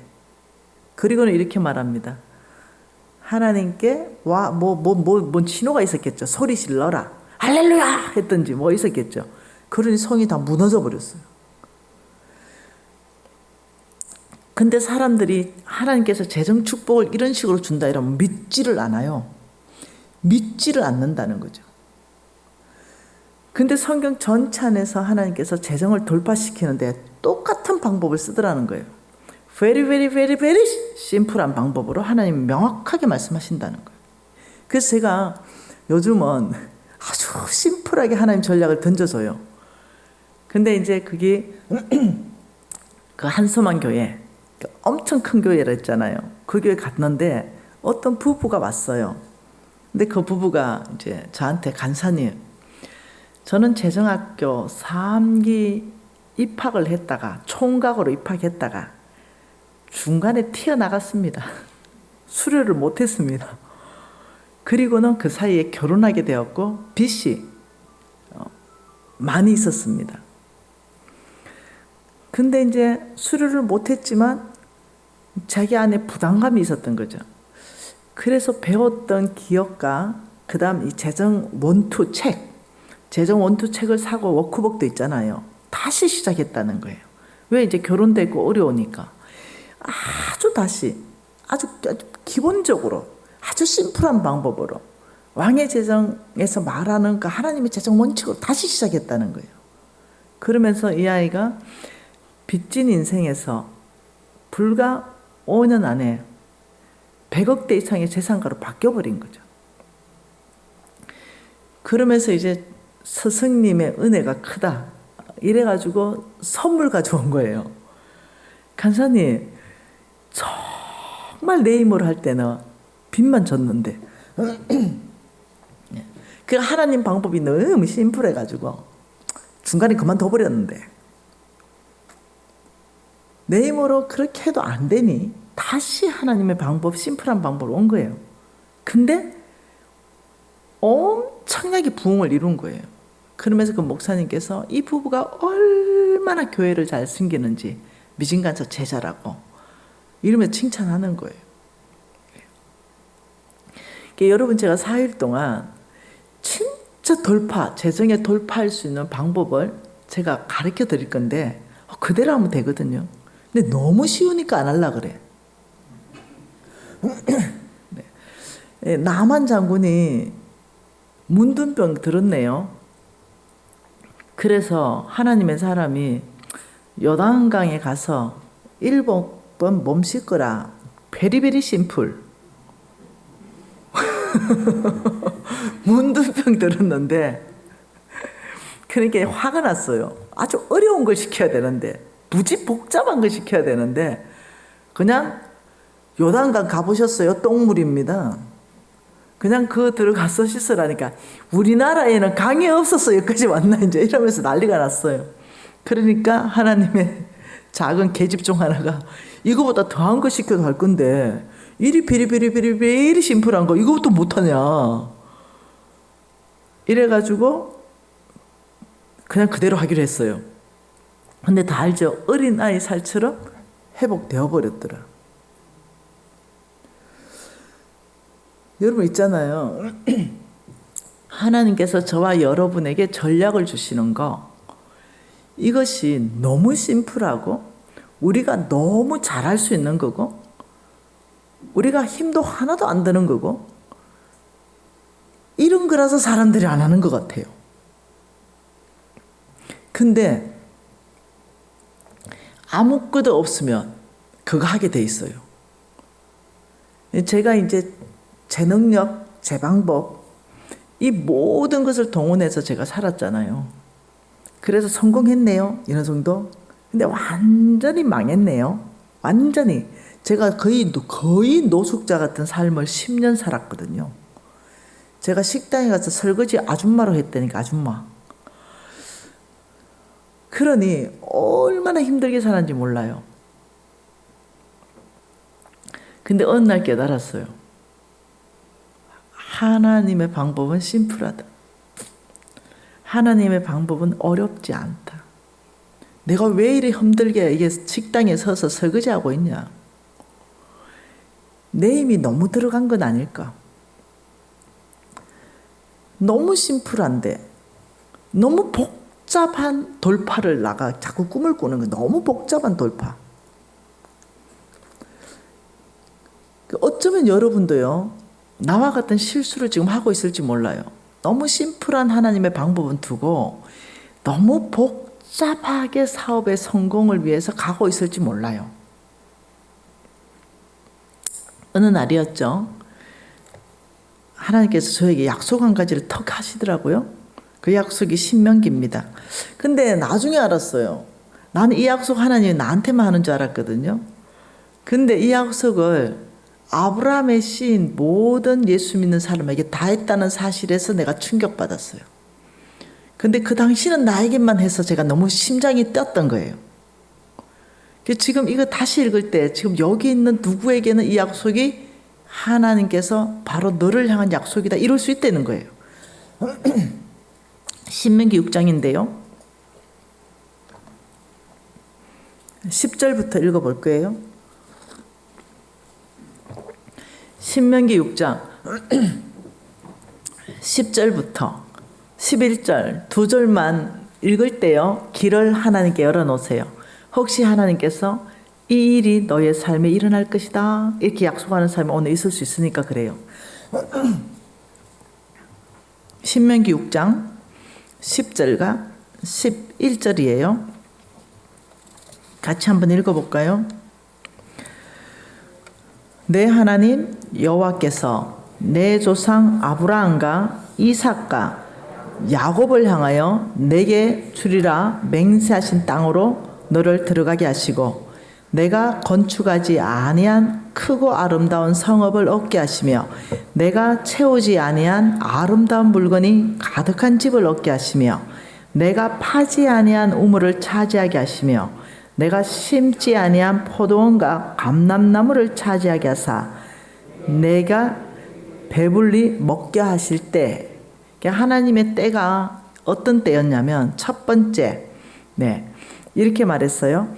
그리고는 이렇게 말합니다. 하나님께 뭔 신호가 있었겠죠. 소리 질러라. 할렐루야 했던지 뭐 있었겠죠. 그러니 성이 다 무너져 버렸어요. 근데 사람들이 하나님께서 재정 축복을 이런 식으로 준다 이러면 믿지를 않아요. 믿지를 않는다는 거죠. 근데 성경 전체 안에서 하나님께서 재정을 돌파시키는데 똑같은 방법을 쓰더라는 거예요. very very very very 심플한 방법으로 하나님이 명확하게 말씀하신다는 거예요. 그래서 제가 요즘은 아주 심플하게 하나님 전략을 던져줘요. 근데 이제 그게 그 한소만 교회, 엄청 큰 교회라 했잖아요. 그 교회 갔는데 어떤 부부가 왔어요. 근데 그 부부가 이제 저한테 간사님, 저는 재정학교 3기 입학을 했다가 총각으로 입학했다가 중간에 튀어나갔습니다. 수료를 못했습니다. 그리고는 그 사이에 결혼하게 되었고 빚이 많이 있었습니다. 근데 이제 수료를 못했지만 자기 안에 부담감이 있었던 거죠. 그래서 배웠던 기억과 그 다음 이 재정 원투 책, 재정 원투 책을 사고 워크북도 있잖아요. 다시 시작했다는 거예요. 왜? 이제 결혼되고 어려우니까. 아주 기본적으로 아주 심플한 방법으로 왕의 재정에서 말하는 그 하나님의 재정 원칙으로 다시 시작했다는 거예요. 그러면서 이 아이가 빚진 인생에서 불과 5년 안에 100억대 이상의 재산가로 바뀌어버린 거죠. 그러면서 이제 스승님의 은혜가 크다. 이래가지고 선물 가져온 거예요. 간사님, 정말 내 힘으로 할 때는 빚만 졌는데. 그 하나님 방법이 너무 심플해가지고 중간에 그만둬버렸는데. 내 힘으로 그렇게 해도 안 되니 다시 하나님의 방법, 심플한 방법으로 온 거예요. 근데 엄청나게 부흥을 이룬 거예요. 그러면서 그 목사님께서 이 부부가 얼마나 교회를 잘 섬기는지 미진간서 제자라고 이러면서 칭찬하는 거예요. 그러니까 여러분, 제가 4일 동안 진짜 재정에 돌파할 수 있는 방법을 제가 가르쳐 드릴 건데 그대로 하면 되거든요. 근데 너무 쉬우니까 안 하려고 그래. 네. 나만 장군이 문둥병 들었네요. 그래서 하나님의 사람이 요단강에 가서 7번 몸 씻거라. 베리베리 심플. 문둥병 들었는데 그러니까 화가 났어요. 아주 어려운 걸 시켜야 되는데, 무지 복잡한 걸 시켜야 되는데 그냥 요단강 가보셨어요? 똥물입니다. 그냥 그 들어가서 씻으라니까. 우리나라에는 강이 없었어 여기까지 왔나 이제 이러면서 난리가 났어요. 그러니까 하나님의 작은 계집 중 하나가 이거보다 더한 거 시켜도 할 건데 이리 비리비리비리비리 심플한 거 이것도 못하냐 이래가지고 그냥 그대로 하기로 했어요. 근데 다 알죠? 어린아이 살처럼 회복되어 버렸더라. 여러분 있잖아요. 하나님께서 저와 여러분에게 전략을 주시는 거, 이것이 너무 심플하고 우리가 너무 잘할 수 있는 거고 우리가 힘도 하나도 안 드는 거고 이런 거라서 사람들이 안 하는 것 같아요. 근데 아무것도 없으면 그거 하게 돼 있어요. 제가 이제 제 능력, 제 방법, 이 모든 것을 동원해서 제가 살았잖아요. 그래서 성공했네요. 이런 정도. 근데 완전히 망했네요. 완전히. 제가 거의 노숙자 같은 삶을 10년 살았거든요. 제가 식당에 가서 설거지 아줌마로 했다니까, 아줌마. 그러니 얼마나 힘들게 살았는지 몰라요. 근데 어느 날 깨달았어요. 하나님의 방법은 심플하다. 하나님의 방법은 어렵지 않다. 내가 왜 이리 힘들게 이게 식당에 서서 설거지하고 있냐? 내 힘이 너무 들어간 건 아닐까? 너무 심플한데 너무 복잡한 돌파를 자꾸 꿈을 꾸는 거. 너무 복잡한 돌파. 어쩌면 여러분도요, 나와 같은 실수를 지금 하고 있을지 몰라요. 너무 심플한 하나님의 방법은 두고 너무 복잡하게 사업의 성공을 위해서 가고 있을지 몰라요. 어느 날이었죠. 하나님께서 저에게 약속 한 가지를 턱 하시더라고요. 그 약속이 신명기입니다. 근데 나중에 알았어요. 나는 이 약속 하나님이 나한테만 하는 줄 알았거든요. 근데 이 약속을 아브라함의 시인 모든 예수 믿는 사람에게 다 했다는 사실에서 내가 충격받았어요. 근데 그 당시는 나에게만 해서 제가 너무 심장이 뛰었던 거예요. 지금 이거 다시 읽을 때 지금 여기 있는 누구에게는 이 약속이 하나님께서 바로 너를 향한 약속이다 이럴 수 있다는 거예요. 신명기 6장인데요. 10절부터 읽어볼 거예요. 신명기 6장 10절부터 11절 두 절만 읽을 때요. 길을 하나님께 열어놓으세요. 혹시 하나님께서 이 일이 너의 삶에 일어날 것이다 이렇게 약속하는 삶이 오늘 있을 수 있으니까 그래요. 신명기 6장 10절과 11절이에요. 같이 한번 읽어볼까요? 내 하나님 여호와께서 내 조상 아브라함과 이삭과 야곱을 향하여 내게 주리라 맹세하신 땅으로 너를 들어가게 하시고 내가 건축하지 아니한 크고 아름다운 성읍을 얻게 하시며 내가 채우지 아니한 아름다운 물건이 가득한 집을 얻게 하시며 내가 파지 아니한 우물을 차지하게 하시며 내가 심지 아니한 포도원과 감람나무를 차지하게 하사 내가 배불리 먹게 하실 때, 하나님의 때가 어떤 때였냐면 첫 번째, 이렇게 말했어요.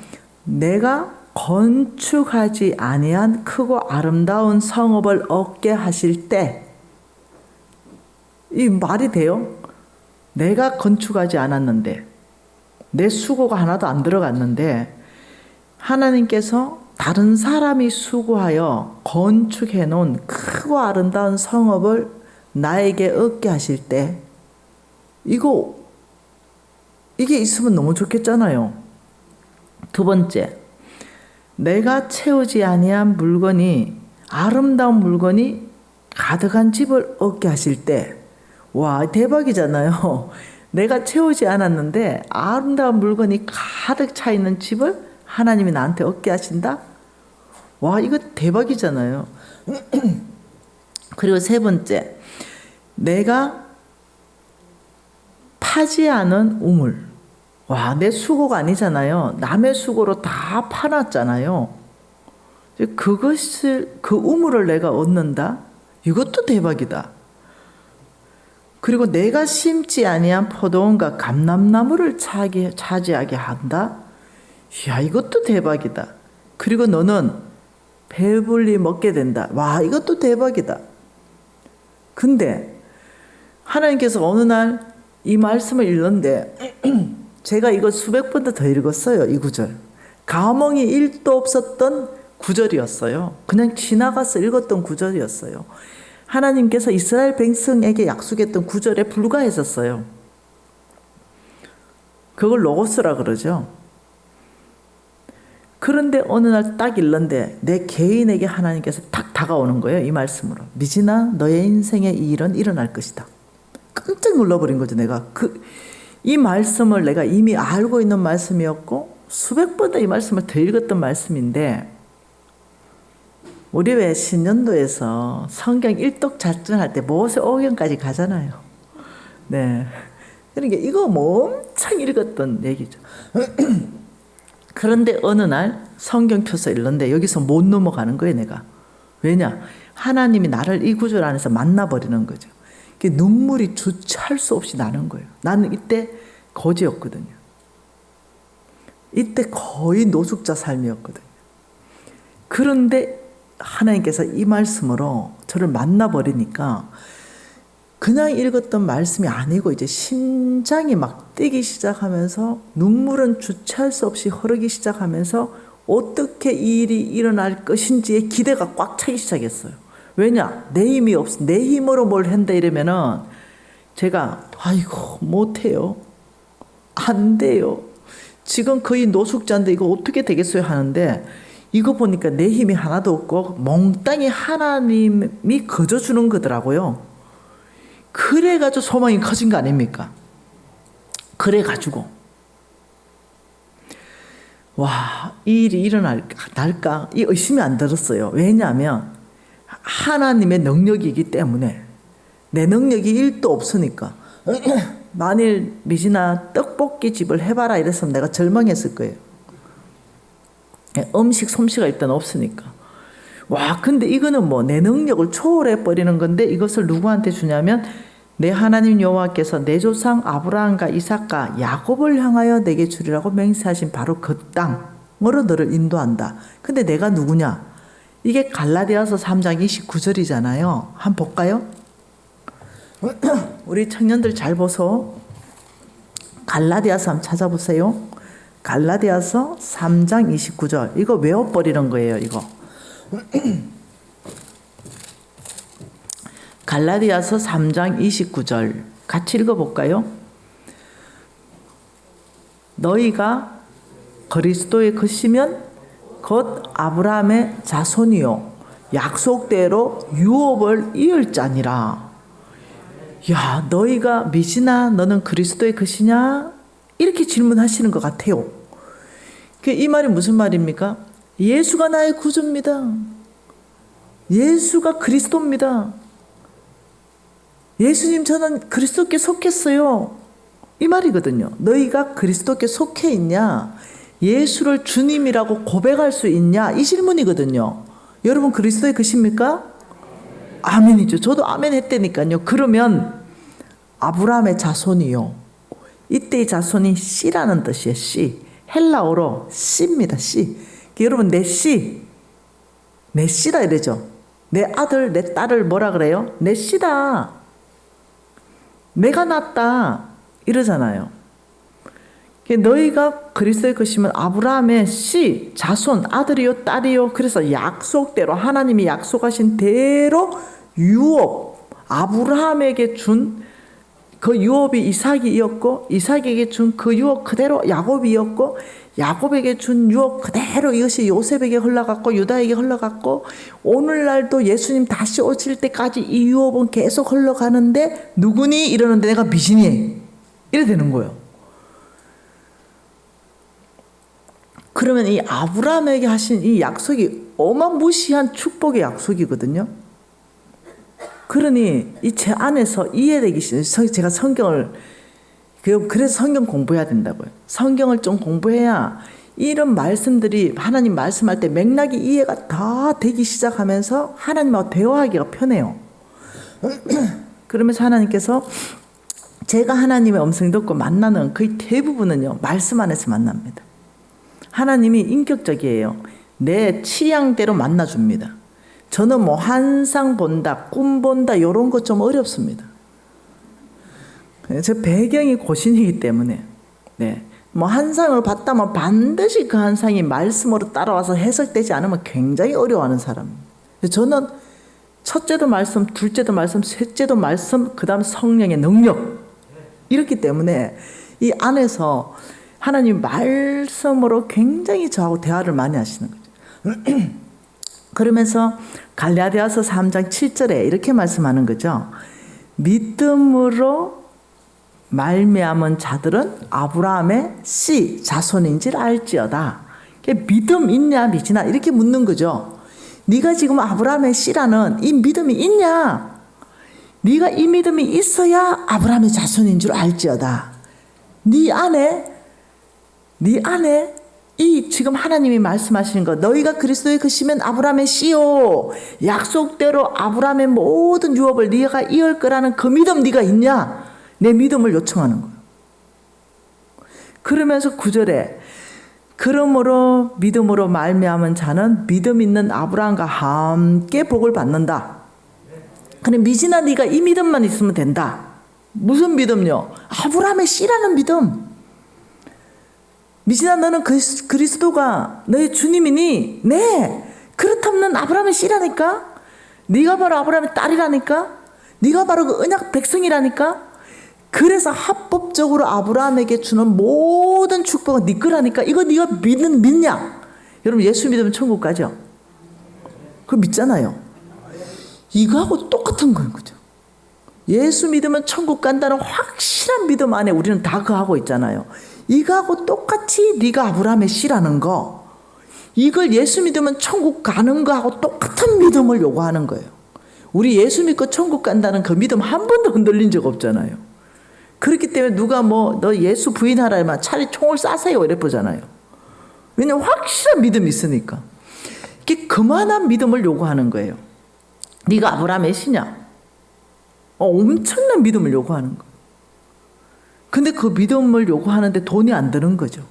내가 건축하지 아니한 크고 아름다운 성읍을 얻게 하실 때, 이 말이 돼요? 내가 건축하지 않았는데, 내 수고가 하나도 안 들어갔는데 하나님께서 다른 사람이 수고하여 건축해 놓은 크고 아름다운 성읍을 나에게 얻게 하실 때, 이게 있으면 너무 좋겠잖아요. 두 번째, 내가 채우지 아니한 물건이, 아름다운 물건이 가득한 집을 얻게 하실 때, 와, 대박이잖아요. 내가 채우지 않았는데 아름다운 물건이 가득 차 있는 집을 하나님이 나한테 얻게 하신다? 와, 이거 대박이잖아요. 그리고 세 번째, 내가 파지 않은 우물. 와, 내 수고가 아니잖아요. 남의 수고로 다 파놨잖아요. 그 우물을 내가 얻는다? 이것도 대박이다. 그리고 내가 심지 아니한 포도원과 감람나무를 차지하게 한다? 이야, 이것도 대박이다. 그리고 너는 배불리 먹게 된다. 와, 이것도 대박이다. 근데 하나님께서 어느 날 이 말씀을 읽는데 제가 이거 수백 번도 더 읽었어요. 이 구절. 감흥이 1도 없었던 구절이었어요. 그냥 지나가서 읽었던 구절이었어요. 하나님께서 이스라엘 백성에게 약속했던 구절에 불과했었어요. 그걸 로고스라 그러죠. 그런데 어느 날 딱 읽는데 내 개인에게 하나님께서 딱 다가오는 거예요. 이 말씀으로. 미진아, 너의 인생에 이 일은 일어날 것이다. 깜짝 놀라버린 거죠. 내가 이 말씀을 내가 이미 알고 있는 말씀이었고 수백 번도 이 말씀을 더 읽었던 말씀인데, 우리 왜 신년도에서 성경 일독 작전할 때 모세 오경까지 가잖아요. 네. 그러니까 이거 뭐 엄청 읽었던 얘기죠. 그런데 어느 날 성경 펴서 읽는데 여기서 못 넘어가는 거예요, 내가. 왜냐? 하나님이 나를 이 구절 안에서 만나버리는 거죠. 눈물이 주체할 수 없이 나는 거예요. 나는 이때 거지였거든요. 이때 거의 노숙자 삶이었거든요. 그런데 하나님께서 이 말씀으로 저를 만나버리니까 그냥 읽었던 말씀이 아니고 이제 심장이 막 뛰기 시작하면서 눈물은 주체할 수 없이 흐르기 시작하면서 어떻게 이 일이 일어날 것인지에 기대가 꽉 차기 시작했어요. 왜냐? 내 힘이 없어. 내 힘으로 뭘 한다 이러면은 제가 아이고 못해요. 안 돼요. 지금 거의 노숙자인데 이거 어떻게 되겠어요 하는데, 이거 보니까 내 힘이 하나도 없고 몽땅히 하나님이 거저주는 거더라고요. 그래가지고 소망이 커진 거 아닙니까? 그래가지고 와, 이 일이 일어날까? 이 의심이 안 들었어요. 왜냐하면 하나님의 능력이기 때문에, 내 능력이 1도 없으니까. 만일 미진아 떡볶이 집을 해봐라 이랬으면 내가 절망했을 거예요. 음식 솜씨가 일단 없으니까. 와, 근데 이거는 뭐 내 능력을 초월해 버리는 건데, 이것을 누구한테 주냐면 내 하나님 여호와께서 내 조상 아브라함과 이삭과 야곱을 향하여 내게 주리라고 맹세하신 바로 그 땅으로 너를 인도한다. 근데 내가 누구냐? 이게 갈라디아서 3장 29절이잖아요. 한번 볼까요? 우리 청년들 잘 보소. 갈라디아서 한번 찾아보세요. 갈라디아서 3장 29절. 이거 외워버리는 거예요, 이거. 갈라디아서 3장 29절. 같이 읽어볼까요? 너희가 그리스도의 것이면 곧 아브라함의 자손이요 약속대로 유업을 이을 자니라. 야, 너희가 미지나 너는 그리스도의 것이냐? 이렇게 질문하시는 것 같아요. 이 말이 무슨 말입니까? 예수가 나의 구주입니다. 예수가 그리스도입니다. 예수님, 저는 그리스도께 속했어요. 이 말이거든요. 너희가 그리스도께 속해 있냐? 예수를 주님이라고 고백할 수 있냐? 이 질문이거든요. 여러분 그리스도의 것입니까? 아멘이죠. 저도 아멘 했다니까요. 그러면 아브라함의 자손이요. 이때의 자손이 씨라는 뜻이에요. 씨. 헬라어로 씨입니다. 씨. 여러분 내 씨. 내 씨다 이러죠. 내 아들, 내 딸을 뭐라 그래요? 내 씨다. 내가 낳았다. 이러잖아요. 너희가 그리스도의 것이면 아브라함의 씨, 자손, 아들이요, 딸이요. 그래서 약속대로 하나님이 약속하신 대로 유업, 아브라함에게 준 그 유업이 이삭이었고, 이삭에게 준 그 유업 그대로 야곱이었고, 야곱에게 준 유업 그대로 이것이 요셉에게 흘러갔고, 유다에게 흘러갔고, 오늘날도 예수님 다시 오실 때까지 이 유업은 계속 흘러가는데 누구니? 이러는데 내가 미신이에요. 이래 되는 거예요. 그러면 이 아브라함에게 하신 이 약속이 어마무시한 축복의 약속이거든요. 그러니 이 제 안에서 이해되기 싫어요. 제가 성경을 그래서 성경 공부해야 된다고요. 성경을 좀 공부해야 이런 말씀들이 하나님 말씀할 때 맥락이 이해가 다 되기 시작하면서 하나님하고 대화하기가 편해요. 그러면서 하나님께서 제가 하나님의 음성 듣고 만나는 거의 대부분은요 말씀 안에서 만납니다. 하나님이 인격적이에요. 내 취향대로 만나줍니다. 저는 뭐 환상 본다, 꿈 본다 이런 거 좀 어렵습니다. 제 배경이 고신이기 때문에 네. 뭐 환상을 봤다면 반드시 그 환상이 말씀으로 따라와서 해석되지 않으면 굉장히 어려워하는 사람입니다. 저는 첫째도 말씀, 둘째도 말씀, 셋째도 말씀, 그 다음 성령의 능력 이렇기 때문에 이 안에서 하나님 말씀으로 굉장히 저하고 대화를 많이 하시는 거죠. 그러면서 갈라디아서 3장 7절에 이렇게 말씀하는 거죠. 믿음으로 말미암은 자들은 아브라함의 씨 자손인지를 알지어다. 믿음 있냐 믿지나 이렇게 묻는 거죠. 네가 지금 아브라함의 씨라는 이 믿음이 있냐? 네가 이 믿음이 있어야 아브라함의 자손인 줄 알지어다. 네 안에 이 지금 하나님이 말씀하시는 거 너희가 그리스도의 것이면 아브라함의 씨요 약속대로 아브라함의 모든 유업을 네가 이을 거라는 그 믿음 네가 있냐? 내 믿음을 요청하는 거예요. 그러면서 9절에 그러므로 믿음으로 말미암은 자는 믿음 있는 아브라함과 함께 복을 받는다. 근데 미진아 네가 이 믿음만 있으면 된다. 무슨 믿음요? 아브라함의 씨라는 믿음. 미진아 너는 그리스도가 너의 주님이니? 네. 그렇다면 아브라함의 씨라니까? 네가 바로 아브라함의 딸이라니까? 네가 바로 그 언약 백성이라니까? 그래서 합법적으로 아브라함에게 주는 모든 축복은 네 거라니까? 이거 네가 믿냐? 여러분 예수 믿으면 천국 가죠? 그거 믿잖아요. 이거하고 똑같은 거예요. 그죠? 예수 믿으면 천국 간다는 확실한 믿음 안에 우리는 다 그하고 있잖아요. 이거하고 똑같이 네가 아브라함의 씨라는 거 이걸 예수 믿으면 천국 가는 거하고 똑같은 믿음을 요구하는 거예요. 우리 예수 믿고 천국 간다는 그 믿음 한 번도 흔들린 적 없잖아요. 그렇기 때문에 누가 뭐 너 예수 부인하라면 차라리 총을 쏴세요 이래 보잖아요. 왜냐하면 확실한 믿음이 있으니까. 이게 그만한 믿음을 요구하는 거예요. 네가 아브라함의 씨냐? 엄청난 믿음을 요구하는 거예요. 근데 그 믿음을 요구하는데 돈이 안 드는 거죠.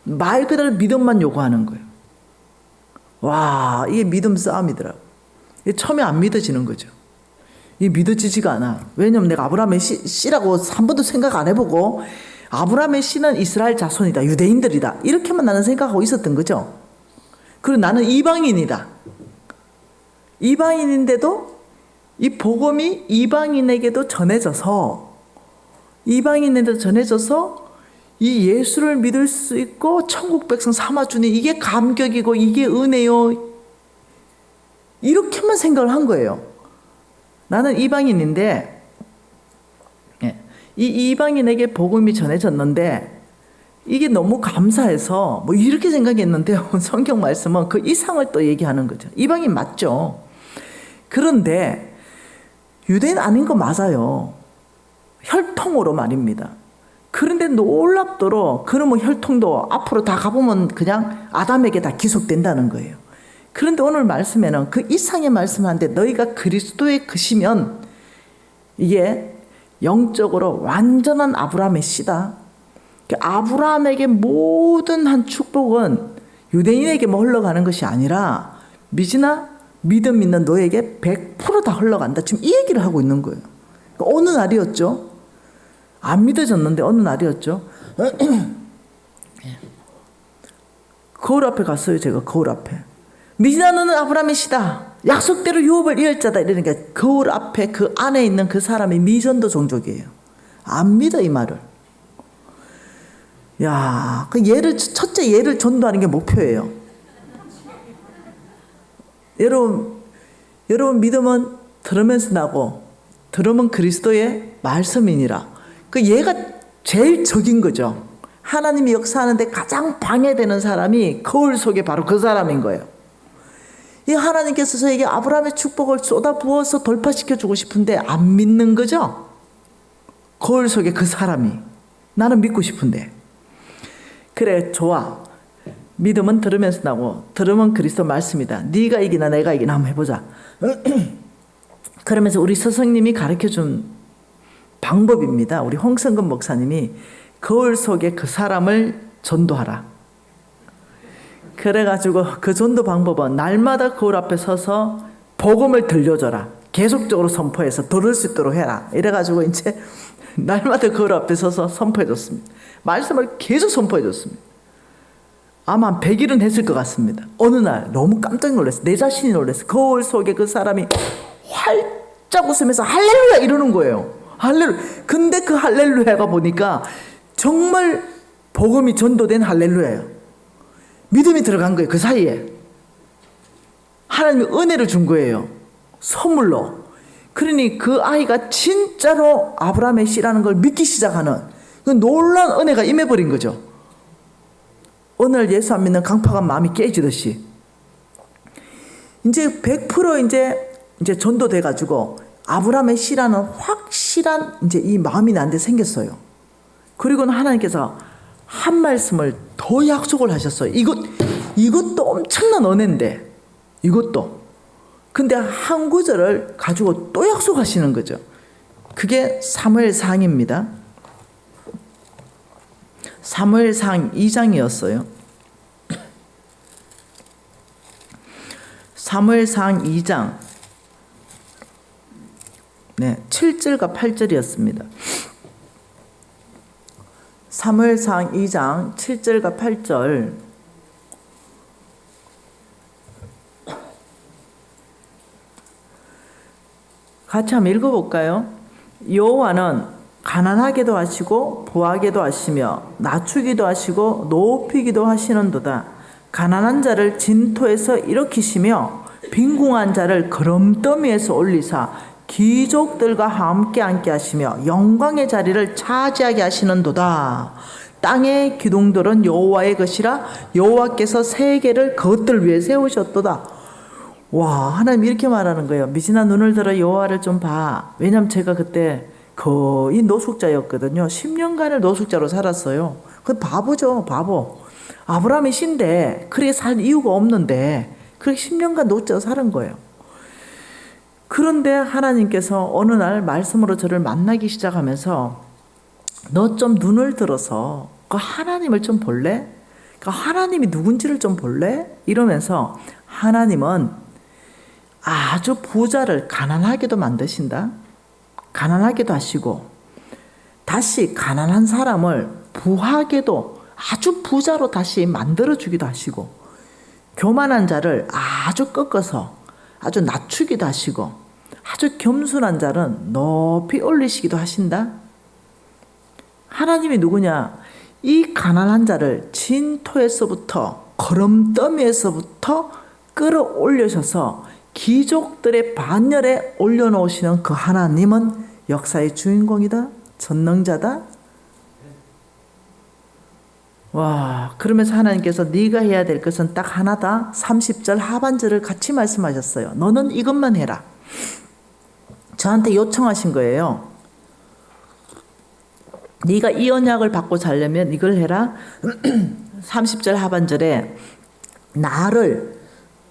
말 그대로 믿음만 요구하는 거예요. 와, 이게 믿음 싸움이더라고. 이게 처음에 안 믿어지는 거죠. 이게 믿어지지가 않아. 왜냐면 내가 아브라함의 씨라고 한 번도 생각 안 해보고 아브라함의 씨는 이스라엘 자손이다. 유대인들이다. 이렇게만 나는 생각하고 있었던 거죠. 그리고 나는 이방인이다. 이방인인데도 이 복음이 이방인에게도 전해져서 이 예수를 믿을 수 있고 천국 백성 삼아주니 이게 감격이고 이게 은혜요. 이렇게만 생각을 한 거예요. 나는 이방인인데 이 이방인에게 복음이 전해졌는데 이게 너무 감사해서 뭐 이렇게 생각했는데요. 성경 말씀은 그 이상을 또 얘기하는 거죠. 이방인 맞죠. 그런데 유대인 아닌 거 맞아요. 혈통으로 말입니다. 그런데 놀랍도록 그러면 혈통도 앞으로 다 가보면 그냥 아담에게 다 기속된다는 거예요. 그런데 오늘 말씀에는 그 이상의 말씀하는데 너희가 그리스도의 것이면 이게 영적으로 완전한 아브라함의 씨다. 아브라함에게 모든 한 축복은 유대인에게만 흘러가는 것이 아니라 미지나 믿음 있는 너에게 100% 다 흘러간다. 지금 이 얘기를 하고 있는 거예요. 어느 날이었죠? 안 믿어졌는데 어느 날이었죠? 거울 앞에 갔어요. 제가 거울 앞에. 미지나 너는 아브라함의 씨다. 약속대로 유업을 이을 자다. 이러니까 거울 앞에 그 안에 있는 그 사람이 미전도 종족이에요. 안 믿어 이 말을. 야, 그 첫째 얘를 전도하는 게 목표예요. 여러분 믿음은 들으면서 나고 들으면 그리스도의 말씀이니라. 그 얘가 제일 적인 거죠. 하나님이 역사하는데 가장 방해되는 사람이 거울 속에 바로 그 사람인 거예요. 이 하나님께서 저에게 아브라함의 축복을 쏟아부어서 돌파시켜 주고 싶은데 안 믿는 거죠. 거울 속에 그 사람이. 나는 믿고 싶은데. 그래, 좋아. 믿음은 들으면서 나고 들으면 그리스도 말씀이다. 네가 이기나 내가 이기나 한번 해보자. 그러면서 우리 스승님이 가르쳐준 방법입니다. 우리 홍성근 목사님이 거울 속에 그 사람을 전도하라. 그래가지고 그 전도 방법은 날마다 거울 앞에 서서 복음을 들려줘라. 계속적으로 선포해서 들을 수 있도록 해라. 이래가지고 이제 날마다 거울 앞에 서서 선포해줬습니다. 말씀을 계속 선포해줬습니다. 아마 한 100일은 했을 것 같습니다. 어느 날 너무 깜짝 놀랐어요. 내 자신이 놀랐어요. 거울 속에 그 사람이 활짝 웃으면서 할렐루야 이러는 거예요. 할렐루야. 근데 그 할렐루야가 보니까 정말 복음이 전도된 할렐루야예요. 믿음이 들어간 거예요. 그 사이에. 하나님이 은혜를 준 거예요. 선물로. 그러니 그 아이가 진짜로 아브라함의 씨라는 걸 믿기 시작하는 그 놀라운 은혜가 임해버린 거죠. 오늘 예수 안 믿는 강팍한 마음이 깨지듯이. 이제 100% 이제 전도돼가지고 아브라함의 씨라는 확실한 이제 이 마음이 나한테 생겼어요. 그리고는 하나님께서 한 말씀을 더 약속을 하셨어요. 이것도 엄청난 은혜인데, 이것도. 근데 한 구절을 가지고 또 약속하시는 거죠. 그게 사무엘상입니다. 사무엘상 2장이었어요. 사무엘상 2장 7절과 8절이었습니다. 사무엘상 2장 7절과 8절. 같이 한번 읽어볼까요? 여호와는 가난하게도 하시고 부하게도 하시며 낮추기도 하시고 높이기도 하시는도다. 가난한 자를 진토에서 일으키시며 빈궁한 자를 거름더미에서 올리사 귀족들과 함께 앉게 하시며 영광의 자리를 차지하게 하시는도다. 땅의 기둥들은 여호와의 것이라 여호와께서 세계를 그것들 위에 세우셨도다. 와, 하나님 이렇게 말하는 거예요. 미진아 눈을 들어 여호와를 좀 봐. 왜냐면 제가 그때 거의 노숙자였거든요. 10년간을 노숙자로 살았어요. 그 바보죠, 바보. 아브라함의 신데 그렇게 살 이유가 없는데 그렇게 10년간 노숙자로 사는 거예요. 그런데 하나님께서 어느 날 말씀으로 저를 만나기 시작하면서 너 좀 눈을 들어서 그 하나님을 좀 볼래? 그 하나님이 누군지를 좀 볼래? 이러면서 하나님은 아주 부자를 가난하게도 만드신다. 가난하게도 하시고 다시 가난한 사람을 부하게도 아주 부자로 다시 만들어주기도 하시고 교만한 자를 아주 꺾어서 아주 낮추기도 하시고 아주 겸손한 자는 높이 올리시기도 하신다. 하나님이 누구냐? 이 가난한 자를 진토에서부터 거름더미에서부터 끌어올려셔서 기족들의 반열에 올려놓으시는 그 하나님은 역사의 주인공이다, 전능자다. 와, 그러면서 하나님께서 네가 해야 될 것은 딱 하나다. 30절 하반절을 같이 말씀하셨어요. 너는 이것만 해라. 저한테 요청하신 거예요. 네가 이 언약을 받고 살려면 이걸 해라. 30절 하반절에 나를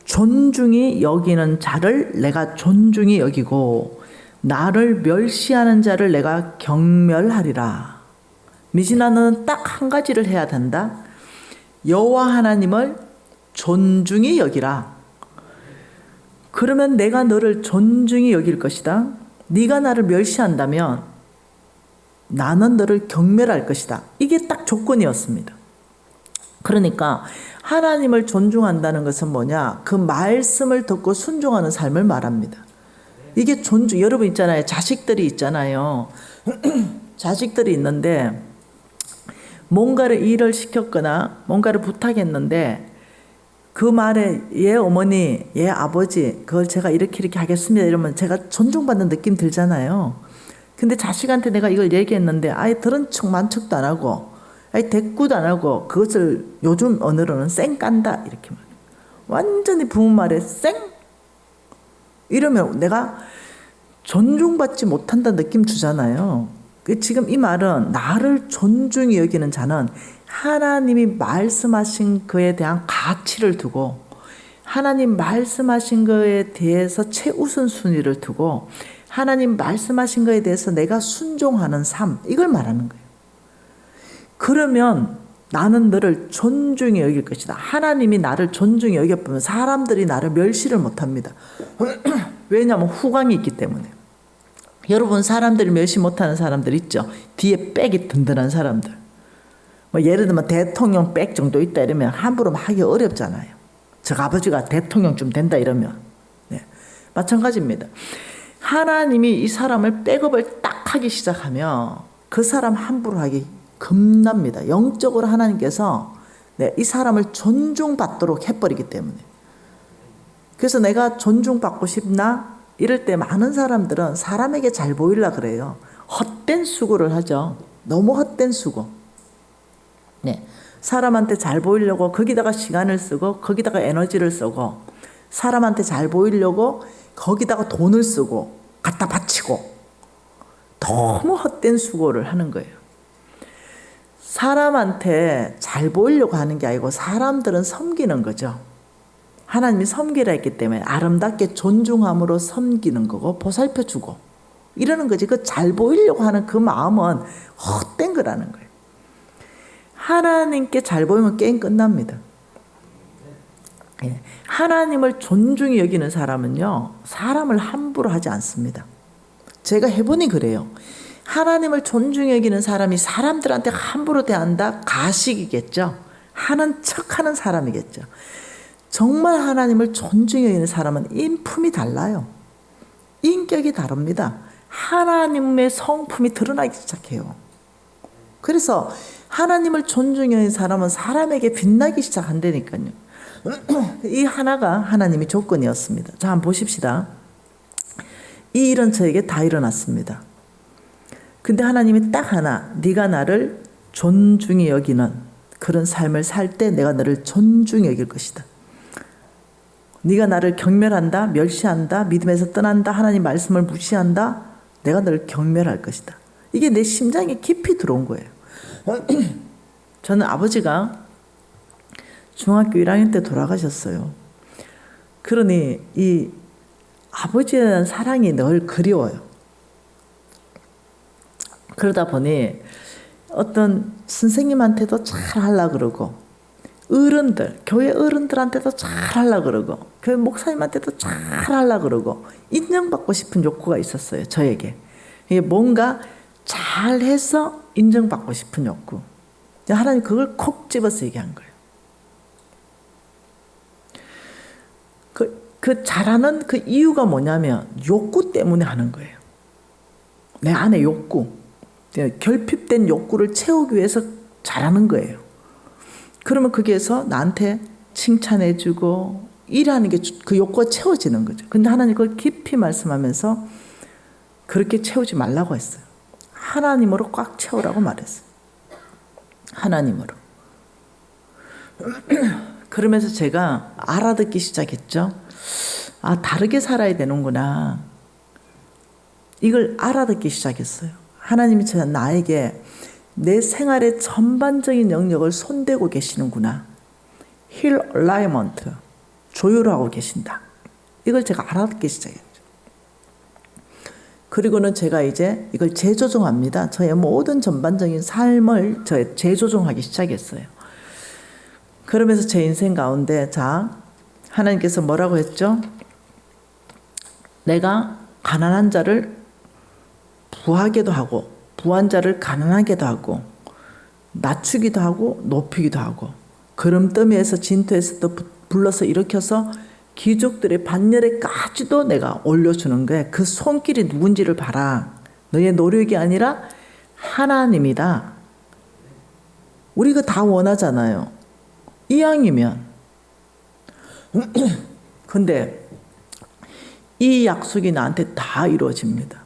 존중히 여기는 자를 내가 존중히 여기고 나를 멸시하는 자를 내가 경멸하리라. 미진아는 딱 한 가지를 해야 된다. 여호와 하나님을 존중히 여기라. 그러면 내가 너를 존중히 여길 것이다. 네가 나를 멸시한다면 나는 너를 경멸할 것이다. 이게 딱 조건이었습니다. 그러니까 하나님을 존중한다는 것은 뭐냐? 그 말씀을 듣고 순종하는 삶을 말합니다. 이게 존중. 여러분 있잖아요. 자식들이 있잖아요. 자식들이 있는데 뭔가를 일을 시켰거나 뭔가를 부탁했는데 그 말에 얘 어머니, 얘 아버지 그걸 제가 이렇게 하겠습니다 이러면 제가 존중받는 느낌 들잖아요. 근데 자식한테 내가 이걸 얘기했는데 아예 들은 척 만척도 안 하고 아예 대꾸도 안 하고 그것을 요즘 언어로는 쌩 깐다 이렇게 말해요. 완전히 부모 말에 쌩 이러면 내가 존중받지 못한다는 느낌 주잖아요. 지금 이 말은 나를 존중히 여기는 자는 하나님이 말씀하신 그에 대한 가치를 두고 하나님 말씀하신 거에 대해서 최우선순위를 두고 하나님 말씀하신 거에 대해서 내가 순종하는 삶, 이걸 말하는 거예요. 그러면 나는 너를 존중히 여길 것이다. 하나님이 나를 존중히 여겨보면 사람들이 나를 멸시를 못합니다. 왜냐하면 후광이 있기 때문에. 여러분 사람들이 멸시 못하는 사람들 있죠. 뒤에 백이 든든한 사람들. 뭐 예를 들면 대통령 백 정도 있다 이러면 함부로 하기 어렵잖아요. 저 아버지가 대통령쯤 된다 이러면. 네. 마찬가지입니다. 하나님이 이 사람을 백업을 딱 하기 시작하면 그 사람 함부로 하기 겁납니다. 영적으로 하나님께서 네, 이 사람을 존중받도록 해버리기 때문에. 그래서 내가 존중받고 싶나? 이럴 때 많은 사람들은 사람에게 잘 보이려고 그래요. 헛된 수고를 하죠. 너무 헛된 수고. 네. 사람한테 잘 보이려고 거기다가 시간을 쓰고 거기다가 에너지를 쓰고 사람한테 잘 보이려고 거기다가 돈을 쓰고 갖다 바치고 너무 헛된 수고를 하는 거예요. 사람한테 잘 보이려고 하는 게 아니고 사람들은 섬기는 거죠. 하나님이 섬기라 했기 때문에 아름답게 존중함으로 섬기는 거고 보살펴주고 이러는 거지. 그 잘 보이려고 하는 그 마음은 헛된 거라는 거예요. 하나님께 잘 보이면 게임 끝납니다. 예. 하나님을 존중히 여기는 사람은요, 사람을 함부로 하지 않습니다. 제가 해보니 그래요. 하나님을 존중히 여기는 사람이 사람들한테 함부로 대한다? 가식이겠죠. 하는 척하는 사람이겠죠. 정말 하나님을 존중히 여기는 사람은 인품이 달라요. 인격이 다릅니다. 하나님의 성품이 드러나기 시작해요. 그래서 하나님을 존중히 여기는 사람은 사람에게 빛나기 시작한다니까요. 이 하나가 하나님의 조건이었습니다. 자, 한번 보십시다. 이 일은 저에게 다 일어났습니다. 근데 하나님이 딱 하나, 네가 나를 존중히 여기는 그런 삶을 살 때 내가 너를 존중히 여길 것이다. 네가 나를 경멸한다, 멸시한다, 믿음에서 떠난다, 하나님 말씀을 무시한다, 내가 너를 경멸할 것이다. 이게 내 심장에 깊이 들어온 거예요. 저는 아버지가 중학교 1학년 때 돌아가셨어요. 그러니 이 아버지에 대한 사랑이 늘 그리워요. 그러다 보니 어떤 선생님한테도 잘 하려고 그러고 어른들, 교회 어른들한테도 잘 하려고 그러고 교회 목사님한테도 잘 하려고 그러고 인정받고 싶은 욕구가 있었어요. 저에게. 이게 뭔가 잘해서 인정받고 싶은 욕구. 하나님 그걸 콕 집어서 얘기한 거예요. 그 잘하는 그 이유가 뭐냐면 욕구 때문에 하는 거예요. 내 안에 욕구, 결핍된 욕구를 채우기 위해서 잘하는 거예요. 그러면 거기에서 나한테 칭찬해주고 일하는 게 그 욕구가 채워지는 거죠. 근데 하나님 그걸 깊이 말씀하면서 그렇게 채우지 말라고 했어요. 하나님으로 꽉 채우라고 말했어요. 하나님으로. 그러면서 제가 알아듣기 시작했죠. 아, 다르게 살아야 되는구나. 이걸 알아듣기 시작했어요. 하나님이 나에게 내 생활의 전반적인 영역을 손대고 계시는구나. 힐 얼라이먼트, 조율하고 계신다. 이걸 제가 알아듣기 시작했죠. 그리고는 제가 이제 이걸 재조정합니다. 저의 모든 전반적인 삶을 재조정하기 시작했어요. 그러면서 제 인생 가운데 하나님께서 뭐라고 했죠? 내가 가난한 자를 부하게도 하고 부한 자를 가난하게도 하고 낮추기도 하고 높이기도 하고 그름더미에서 진토에서 또 불러서 일으켜서 귀족들의 반열에까지도 내가 올려주는 거야. 그 손길이 누군지를 봐라. 너의 노력이 아니라 하나님이다. 우리 이거 다 원하잖아요. 이왕이면. 근데 이 약속이 나한테 다 이루어집니다.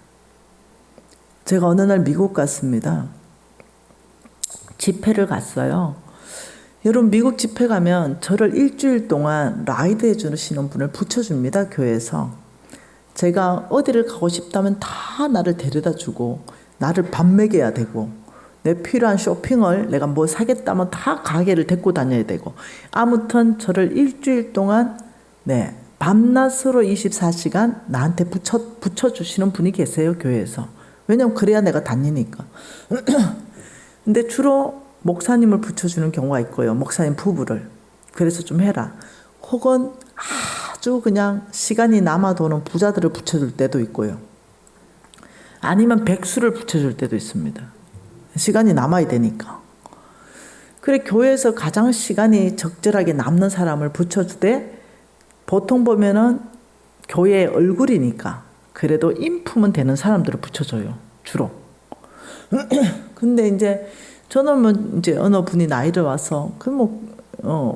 제가 어느 날 미국 갔습니다. 집회를 갔어요. 여러분 미국 집회 가면 저를 일주일 동안 라이드 해주시는 분을 붙여줍니다. 교회에서. 제가 어디를 가고 싶다면 다 나를 데려다 주고 나를 밥 먹여야 되고 내 필요한 쇼핑을 내가 뭐 사겠다면 다 가게를 데리고 다녀야 되고 아무튼 저를 일주일 동안 밤낮으로 24시간 나한테 붙여주시는 분이 계세요. 교회에서. 왜냐면 그래야 내가 다니니까. 근데 주로 목사님을 붙여주는 경우가 있고요. 목사님 부부를. 그래서 좀 해라. 혹은 아주 그냥 시간이 남아도는 부자들을 붙여줄 때도 있고요. 아니면 백수를 붙여줄 때도 있습니다. 시간이 남아야 되니까. 그래 교회에서 가장 시간이 적절하게 남는 사람을 붙여주되 보통 보면은 교회의 얼굴이니까 그래도 인품은 되는 사람들을 붙여줘요. 주로. 근데 이제 저는 이제 어느 분이 나이를 와서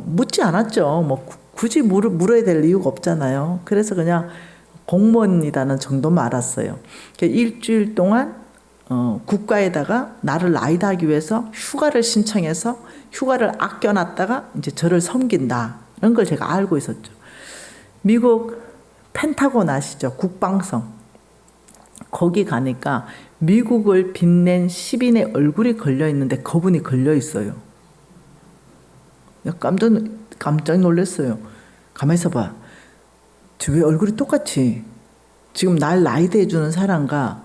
묻지 않았죠. 굳이 물어야 될 이유가 없잖아요. 그래서 그냥 공무원이라는 정도만 알았어요. 일주일 동안 국가에다가 나를 라이드하기 위해서 휴가를 신청해서 휴가를 아껴놨다가 이제 저를 섬긴다는 걸 제가 알고 있었죠. 미국 펜타곤 아시죠? 국방성. 거기 가니까 미국을 빛낸 시민의 얼굴이 걸려 있는데 그분이 걸려 있어요. 깜짝 놀랐어요. 가만히 있어봐. 왜 얼굴이 똑같이 지금 날 라이드 해주는 사람과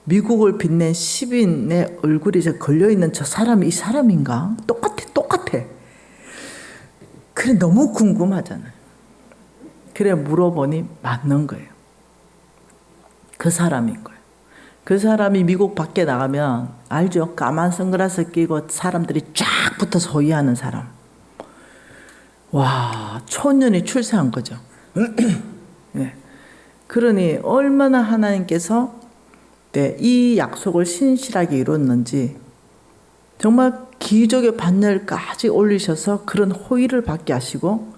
미국을 빛낸 시민의 얼굴이 걸려 있는 저 사람이 이 사람인가? 똑같아. 그래 너무 궁금하잖아요. 그래 물어보니 맞는 거예요. 그 사람인 거예요. 그 사람이 미국 밖에 나가면 알죠? 까만 선글라스 끼고 사람들이 쫙 붙어서 호위하는 사람. 와, 초년이 출세한 거죠. 네. 그러니 얼마나 하나님께서 이 약속을 신실하게 이뤘는지 정말 기적의 반열까지 올리셔서 그런 호의를 받게 하시고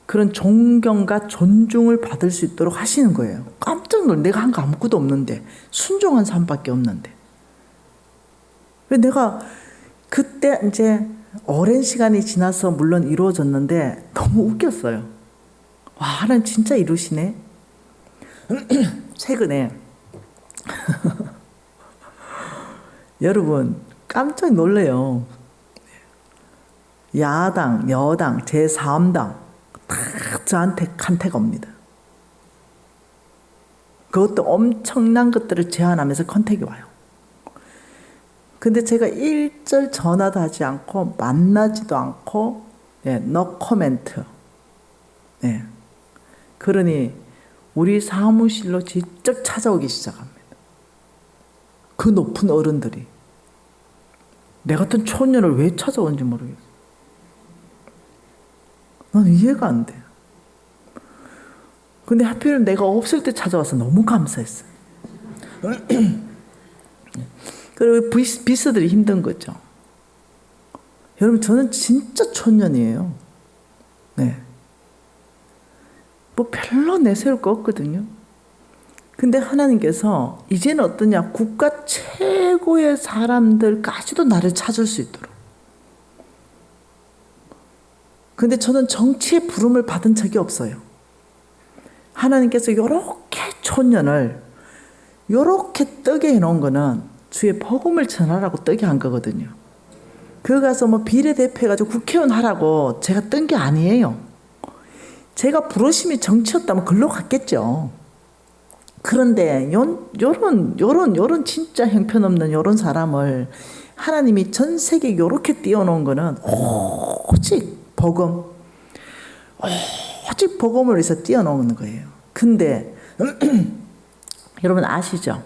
그런 존경과 존중을 받을 수 있도록 하시는 거예요. 깜짝 놀래. 내가 한 거 아무것도 없는데 순종한 삶밖에 없는데. 내가 그때 이제 오랜 시간이 지나서 물론 이루어졌는데 너무 웃겼어요. 와, 하나님 진짜 이루시네. 최근에 여러분 깜짝 놀래요. 야당, 여당, 제3당 다 저한테 간택 옵니다. 그것도 엄청난 것들을 제안하면서 컨택이 와요. 근데 제가 일절 전화도 하지 않고 만나지도 않고 no comment. 그러니 우리 사무실로 직접 찾아오기 시작합니다. 그 높은 어른들이. 내 같은 초년을 왜 찾아오는지 모르겠어요. 난 이해가 안 돼. 근데 하필 내가 없을 때 찾아와서 너무 감사했어요. 그리고 비서들이 힘든 거죠. 여러분 저는 진짜 초년이에요. 뭐 별로 내세울 거 없거든요. 근데 하나님께서 이제는 어떠냐, 국가 최고의 사람들까지도 나를 찾을 수 있도록. 근데 저는 정치의 부름을 받은 적이 없어요. 하나님께서 요렇게 촌년을 요렇게 뜨게 해놓은 거는 주의 복음을 전하라고 뜨게 한 거거든요. 그 가서 뭐 비례대표 해가지고 국회의원 하라고 제가 뜬 게 아니에요. 제가 부르심이 정치였다면 글로 갔겠죠. 그런데 요런 진짜 형편없는 요런 사람을 하나님이 전 세계에 요렇게 띄워놓은 거는 오직 복음, 오직 복음을 위해서 띄워놓은 거예요. 근데 여러분 아시죠?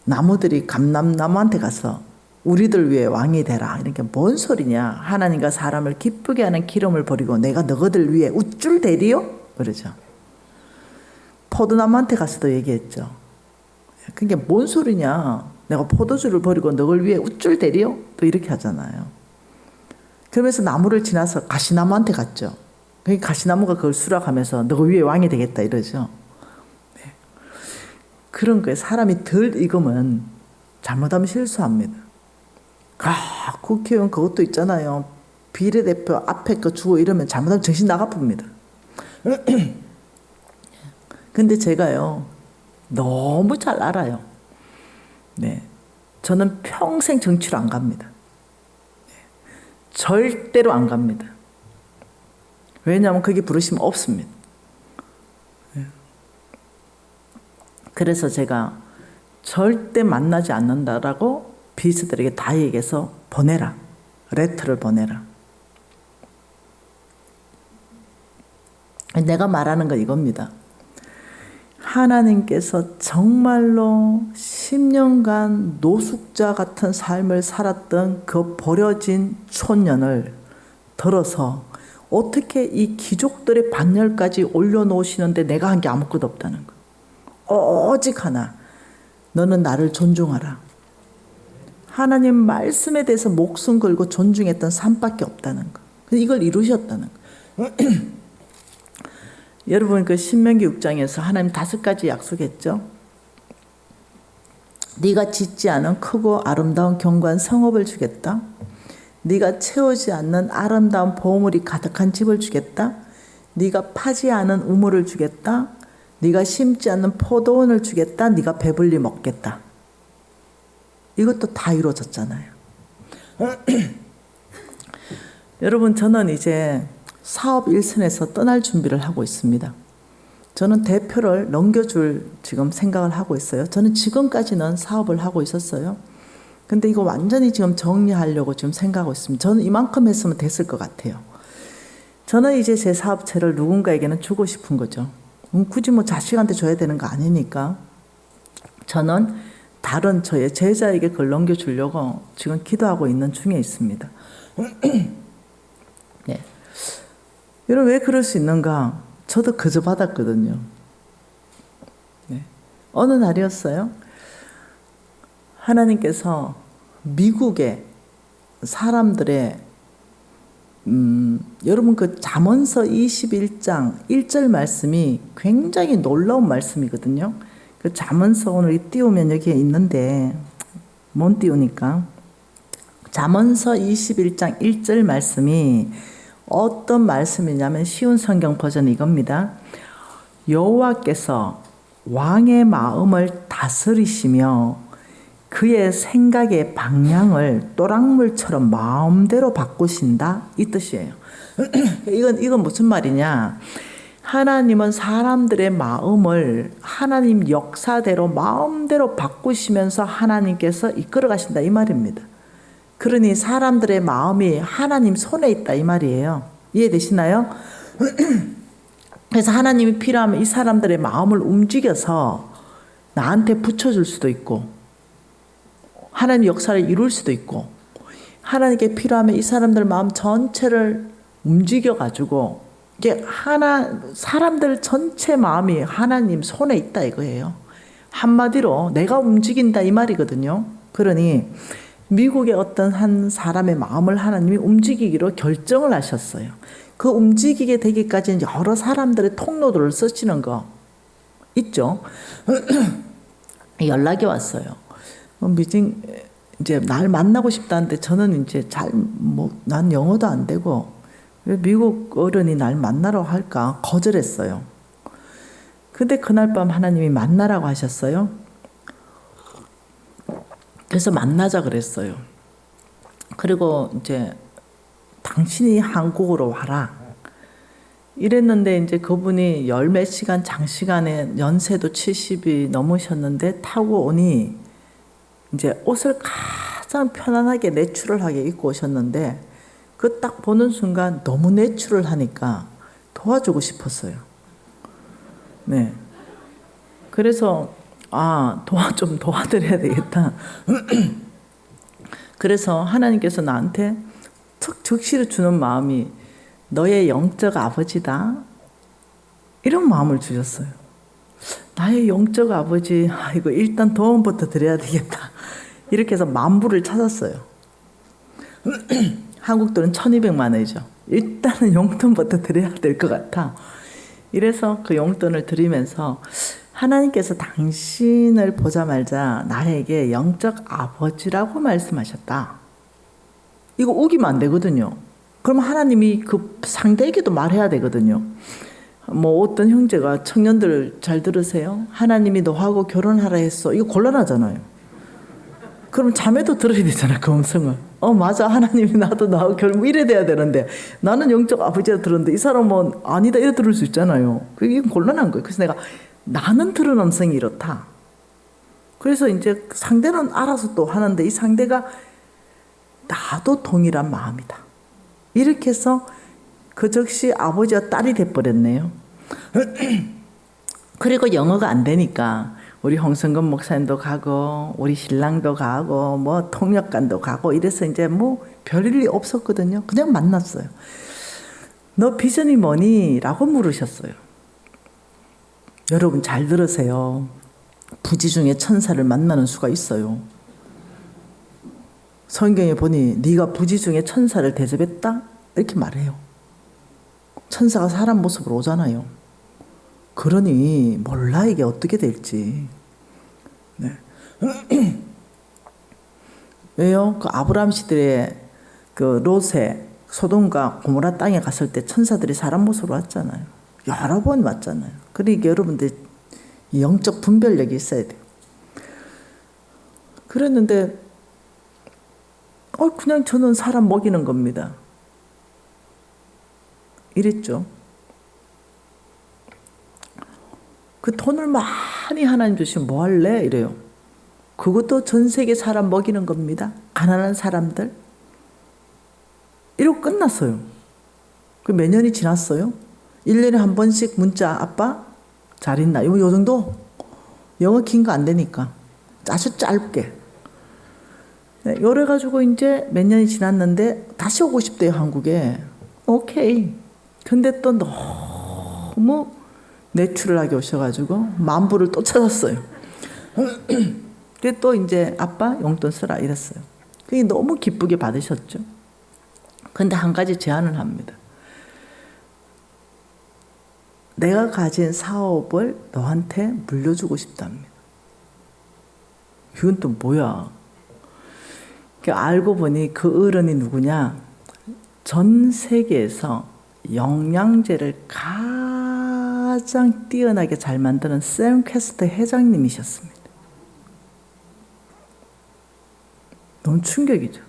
나무들이 감람나무한테 가서 우리들 위해 왕이 되라. 이렇게 뭔 소리냐. 하나님과 사람을 기쁘게 하는 기름을 버리고 내가 너희들 위해 우쭐 대리요? 그러죠. 포도나무한테 가서도 얘기했죠. 그게 뭔 소리냐. 내가 포도주를 버리고 너희를 위해 우쭐 대리요? 또 이렇게 하잖아요. 그러면서 나무를 지나서 가시나무한테 갔죠. 가시나무가 그걸 수락하면서 너희 위해 왕이 되겠다 이러죠. 네. 그런 거에 사람이 덜 익으면 잘못하면 실수합니다. 국회의원 그것도 있잖아요. 비례대표 앞에 거 주고 이러면 잘못하면 정신 나가 봅니다. 근데 제가요, 너무 잘 알아요. 네. 저는 평생 정치로 안 갑니다. 네. 절대로 안 갑니다. 왜냐하면 그게 부르심 없습니다. 네. 그래서 제가 절대 만나지 않는다라고 비서들에게 다 얘기해서 보내라. 레터를 보내라. 내가 말하는 건 이겁니다. 하나님께서 정말로 10년간 노숙자 같은 삶을 살았던 그 버려진 촌년을 들어서 어떻게 이 귀족들의 반열까지 올려놓으시는데 내가 한 게 아무것도 없다는 거. 오직 하나. 너는 나를 존중하라. 하나님 말씀에 대해서 목숨 걸고 존중했던 삶밖에 없다는 거. 이걸 이루셨다는 거. 여러분 그 신명기 6장에서 하나님 5가지 약속했죠. 네가 짓지 않은 크고 아름다운 견고한 성읍을 주겠다. 네가 채우지 않는 아름다운 보물이 가득한 집을 주겠다. 네가 파지 않은 우물을 주겠다. 네가 심지 않는 포도원을 주겠다. 네가 배불리 먹겠다. 이것도 다 이루어졌잖아요. 여러분 저는 이제 사업 일선에서 떠날 준비를 하고 있습니다. 저는 대표를 넘겨줄 지금 생각을 하고 있어요. 저는 지금까지는 사업을 하고 있었어요. 근데 이거 완전히 지금 정리하려고 지금 생각하고 있습니다. 저는 이만큼 했으면 됐을 것 같아요. 저는 이제 제 사업체를 누군가에게는 주고 싶은 거죠. 굳이 뭐 자식한테 줘야 되는 거 아니니까. 저는 다른 저의 제자에게 그걸 넘겨주려고 지금 기도하고 있는 중에 있습니다. 네. 여러분 왜 그럴 수 있는가? 저도 그저 받았거든요. 네. 어느 날이었어요. 하나님께서 미국의 사람들의 여러분 그 잠언서 21장 1절 말씀이 굉장히 놀라운 말씀이거든요. 그 잠언서 오늘 띄우면 여기에 있는데 못 띄우니까 잠언서 21장 1절 말씀이 어떤 말씀이냐면 쉬운 성경 버전 이겁니다. 여호와께서 왕의 마음을 다스리시며 그의 생각의 방향을 또랑물처럼 마음대로 바꾸신다 이 뜻이에요. 이건 무슨 말이냐? 하나님은 사람들의 마음을 하나님 역사대로 마음대로 바꾸시면서 하나님께서 이끌어 가신다 이 말입니다. 그러니 사람들의 마음이 하나님 손에 있다 이 말이에요. 이해되시나요? 그래서 하나님이 필요하면 이 사람들의 마음을 움직여서 나한테 붙여줄 수도 있고 하나님 역사를 이룰 수도 있고 하나님께 필요하면 이 사람들 마음 전체를 움직여가지고 이게 사람들 전체 마음이 하나님 손에 있다 이거예요. 한마디로 내가 움직인다 이 말이거든요. 그러니 미국의 어떤 한 사람의 마음을 하나님이 움직이기로 결정을 하셨어요. 그 움직이게 되기까지는 여러 사람들의 통로들을 쓰시는 거 있죠. 연락이 왔어요. 미팅 이제 날 만나고 싶다는데 저는 이제 난 영어도 안 되고 왜 미국 어른이 날 만나러 할까 거절했어요. 근데 그날 밤 하나님이 만나라고 하셨어요. 그래서 만나자 그랬어요. 그리고 이제 당신이 한국으로 와라. 이랬는데 이제 그분이 열 몇 시간 장시간에 연세도 70이 넘으셨는데 타고 오니 이제 옷을 가장 편안하게 내추럴하게 입고 오셨는데 그 딱 보는 순간 너무 내추럴하니까 도와주고 싶었어요. 네. 그래서 좀 도와드려야 되겠다. 그래서 하나님께서 나한테 툭 적시를 주는 마음이 너의 영적 아버지다. 이런 마음을 주셨어요. 나의 영적 아버지, 이거 일단 도움부터 드려야 되겠다. 이렇게 해서 만불을 찾았어요. 한국 돈은 1200만 원이죠. 일단은 용돈부터 드려야 될 것 같아. 이래서 그 용돈을 드리면서 하나님께서 당신을 보자마자 나에게 영적 아버지라고 말씀하셨다. 이거 우기면 안 되거든요. 그럼 하나님이 그 상대에게도 말해야 되거든요. 뭐 어떤 형제가 청년들 잘 들으세요? 하나님이 너하고 결혼하라 했어. 이거 곤란하잖아요. 그럼 자매도 들어야 되잖아, 그 음성을. 맞아. 하나님이 나도 나하고 결혼 이래 돼야 되는데 나는 영적 아버지가 들었는데 이 사람은 아니다 이래 들을 수 있잖아요. 그게 곤란한 거예요. 그래서 내가 나는 들은 음성이 이렇다. 그래서 이제 상대는 알아서 또 하는데 이 상대가 나도 동일한 마음이다. 이렇게 해서 그 즉시 아버지와 딸이 돼버렸네요. 그리고 영어가 안 되니까 우리 홍성근 목사님도 가고 우리 신랑도 가고 뭐 통역관도 가고 이래서 이제 뭐 별일이 없었거든요. 그냥 만났어요. 너 비전이 뭐니? 라고 물으셨어요. 여러분 잘 들으세요. 부지 중에 천사를 만나는 수가 있어요. 성경에 보니 네가 부지 중에 천사를 대접했다? 이렇게 말해요. 천사가 사람 모습으로 오잖아요. 그러니 몰라 이게 어떻게 될지. 네. 왜요? 그 아브라함 시대에 그 롯에 소돔과 고모라 땅에 갔을 때 천사들이 사람 모습으로 왔잖아요. 여러 번 왔잖아요. 그러니까 여러분들 영적 분별력이 있어야 돼요. 그랬는데 그냥 저는 사람 먹이는 겁니다. 이랬죠. 그 돈을 많이 하나님 주시면 뭐 할래? 이래요. 그것도 전 세계 사람 먹이는 겁니다. 가난한 사람들. 이러고 끝났어요. 그 몇 년이 지났어요. 1년에 한 번씩 문자, 아빠 잘 있나? 요 정도? 영어 긴 거 안 되니까. 아주 짧게. 네, 이래가지고 이제 몇 년이 지났는데 다시 오고 싶대요, 한국에. 오케이. 근데 또 너무 내추럴하게 오셔가지고 만불을 또 찾았어요. 그래 또 이제 아빠 용돈 쓰라 이랬어요. 그게 너무 기쁘게 받으셨죠. 근데 한 가지 제안을 합니다. 내가 가진 사업을 너한테 물려주고 싶답니다. 이건 또 뭐야? 알고 보니 그 어른이 누구냐? 전 세계에서 영양제를 가장 뛰어나게 잘 만드는 샘캐스트 회장님이셨습니다. 너무 충격이죠.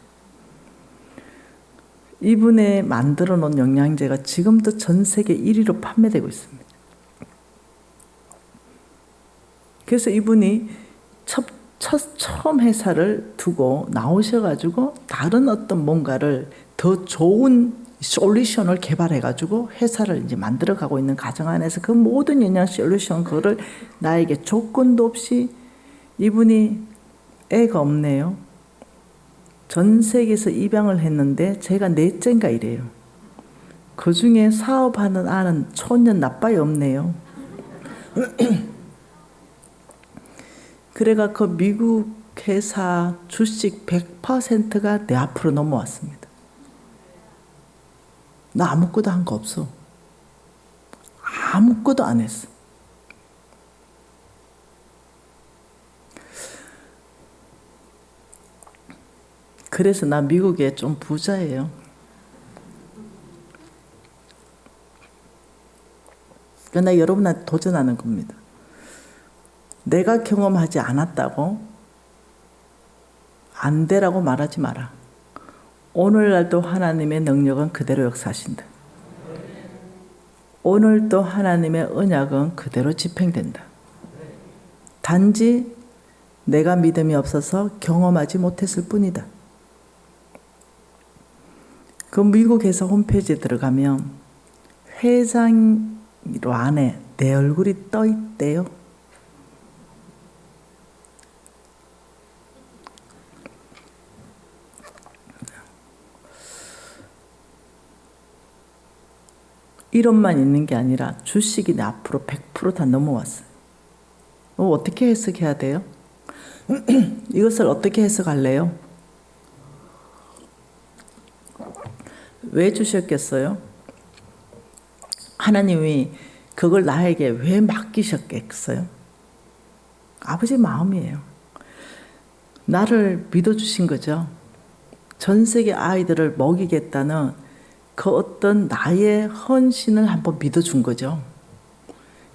이분의 만들어 놓은 영양제가 지금도 전 세계 1위로 판매되고 있습니다. 그래서 이분이 처음 회사를 두고 나오셔가지고 다른 어떤 뭔가를 더 좋은 솔루션을 개발해가지고 회사를 이제 만들어가고 있는 과정 안에서 그 모든 영양 솔루션 그거를 나에게 조건도 없이 이분이 애가 없네요. 전 세계에서 입양을 했는데 제가 넷째인가 이래요. 그 중에 사업하는 아는 초년 나빠이 없네요. 그래가 그 미국 회사 주식 100%가 내 앞으로 넘어왔습니다. 나 아무것도 한 거 없어. 아무것도 안 했어. 그래서 나 미국에 좀 부자예요. 그러나 여러분한테 도전하는 겁니다. 내가 경험하지 않았다고 안 되라고 말하지 마라. 오늘날도 하나님의 능력은 그대로 역사하신다. 오늘도 하나님의 언약은 그대로 집행된다. 단지 내가 믿음이 없어서 경험하지 못했을 뿐이다. 그 미국에서 홈페이지에 들어가면 회장로 안에 내 얼굴이 떠 있대요. 이론만 있는 게 아니라 주식이 내 앞으로 100%다 넘어왔어요. 어떻게 해석해야 돼요? 이것을 어떻게 해석할래요? 왜 주셨겠어요? 하나님이 그걸 나에게 왜 맡기셨겠어요? 아버지 마음이에요. 나를 믿어주신 거죠. 전 세계 아이들을 먹이겠다는 그 어떤 나의 헌신을 한번 믿어준 거죠.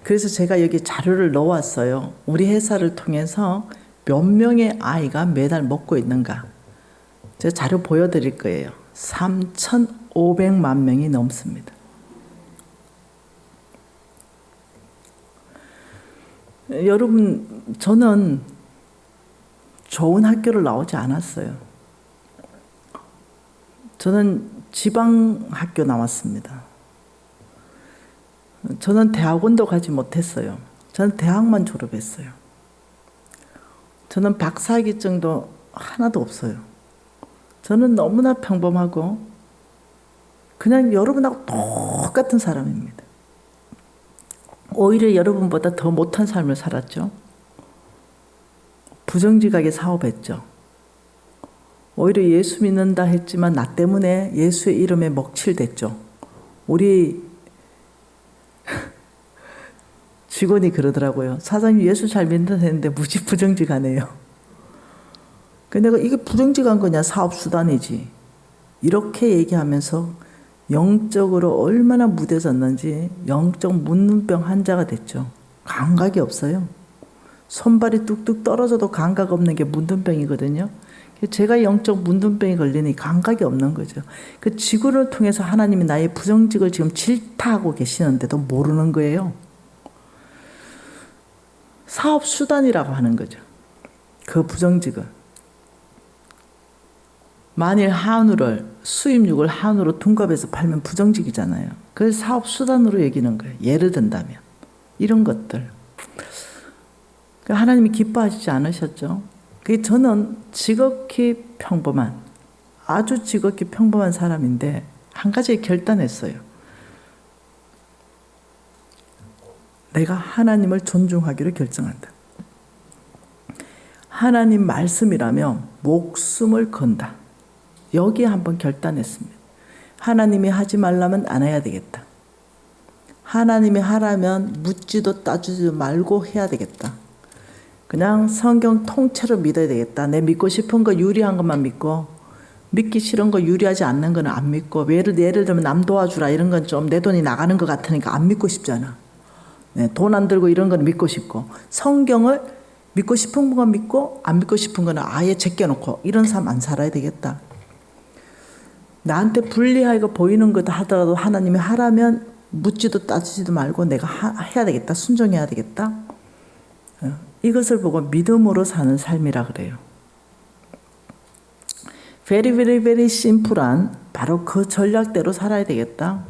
그래서 제가 여기 자료를 넣어왔어요. 우리 회사를 통해서 몇 명의 아이가 매달 먹고 있는가. 제가 자료 보여드릴 거예요. 3,500만 명이 넘습니다. 여러분, 저는 좋은 학교를 나오지 않았어요. 저는 지방 학교 나왔습니다. 저는 대학원도 가지 못했어요. 저는 대학만 졸업했어요. 저는 박사학위증도 하나도 없어요. 저는 너무나 평범하고 그냥 여러분하고 똑같은 사람입니다. 오히려 여러분보다 더 못한 삶을 살았죠. 부정직하게 사업했죠. 오히려 예수 믿는다 했지만 나 때문에 예수의 이름에 먹칠됐죠. 우리 직원이 그러더라고요. 사장님 예수 잘 믿는다 했는데 무지 부정직하네요. 근데 내가 이게 부정직한 거냐, 사업수단이지. 이렇게 얘기하면서 영적으로 얼마나 무뎌졌는지 영적 문눈병 환자가 됐죠. 감각이 없어요. 손발이 뚝뚝 떨어져도 감각 없는 게 문눈병이거든요. 제가 영적 문눈병이 걸리니 감각이 없는 거죠. 그 직원을 통해서 하나님이 나의 부정직을 지금 질타하고 계시는데도 모르는 거예요. 사업 수단이라고 하는 거죠. 그 부정직을. 만일 한우를, 수입육을 한우로 둔갑해서 팔면 부정직이잖아요. 그래서 사업 수단으로 여기는 거예요. 예를 든다면. 이런 것들. 하나님이 기뻐하시지 않으셨죠? 저는 지극히 평범한, 아주 지극히 평범한 사람인데 한 가지 결단했어요. 내가 하나님을 존중하기로 결정한다. 하나님 말씀이라면 목숨을 건다. 여기에 한번 결단했습니다. 하나님이 하지 말라면 안 해야 되겠다. 하나님이 하라면 묻지도 따지지도 말고 해야 되겠다. 그냥 성경 통째로 믿어야 되겠다. 내 믿고 싶은 거 유리한 것만 믿고 믿기 싫은 거 유리하지 않는 거는 안 믿고 예를 들면 남 도와주라 이런 건 좀 내 돈이 나가는 것 같으니까 안 믿고 싶잖아. 네, 돈 안 들고 이런 건 믿고 싶고 성경을 믿고 싶은 건 믿고 안 믿고 싶은 거는 아예 제껴놓고 이런 삶 안 살아야 되겠다. 나한테 불리하게 보이는 거다 하더라도 하나님이 하라면 묻지도 따지지도 말고 내가 해야 되겠다. 순종해야 되겠다. 이것을 보고 믿음으로 사는 삶이라 그래요. very very very 심플한 바로 그 전략대로 살아야 되겠다.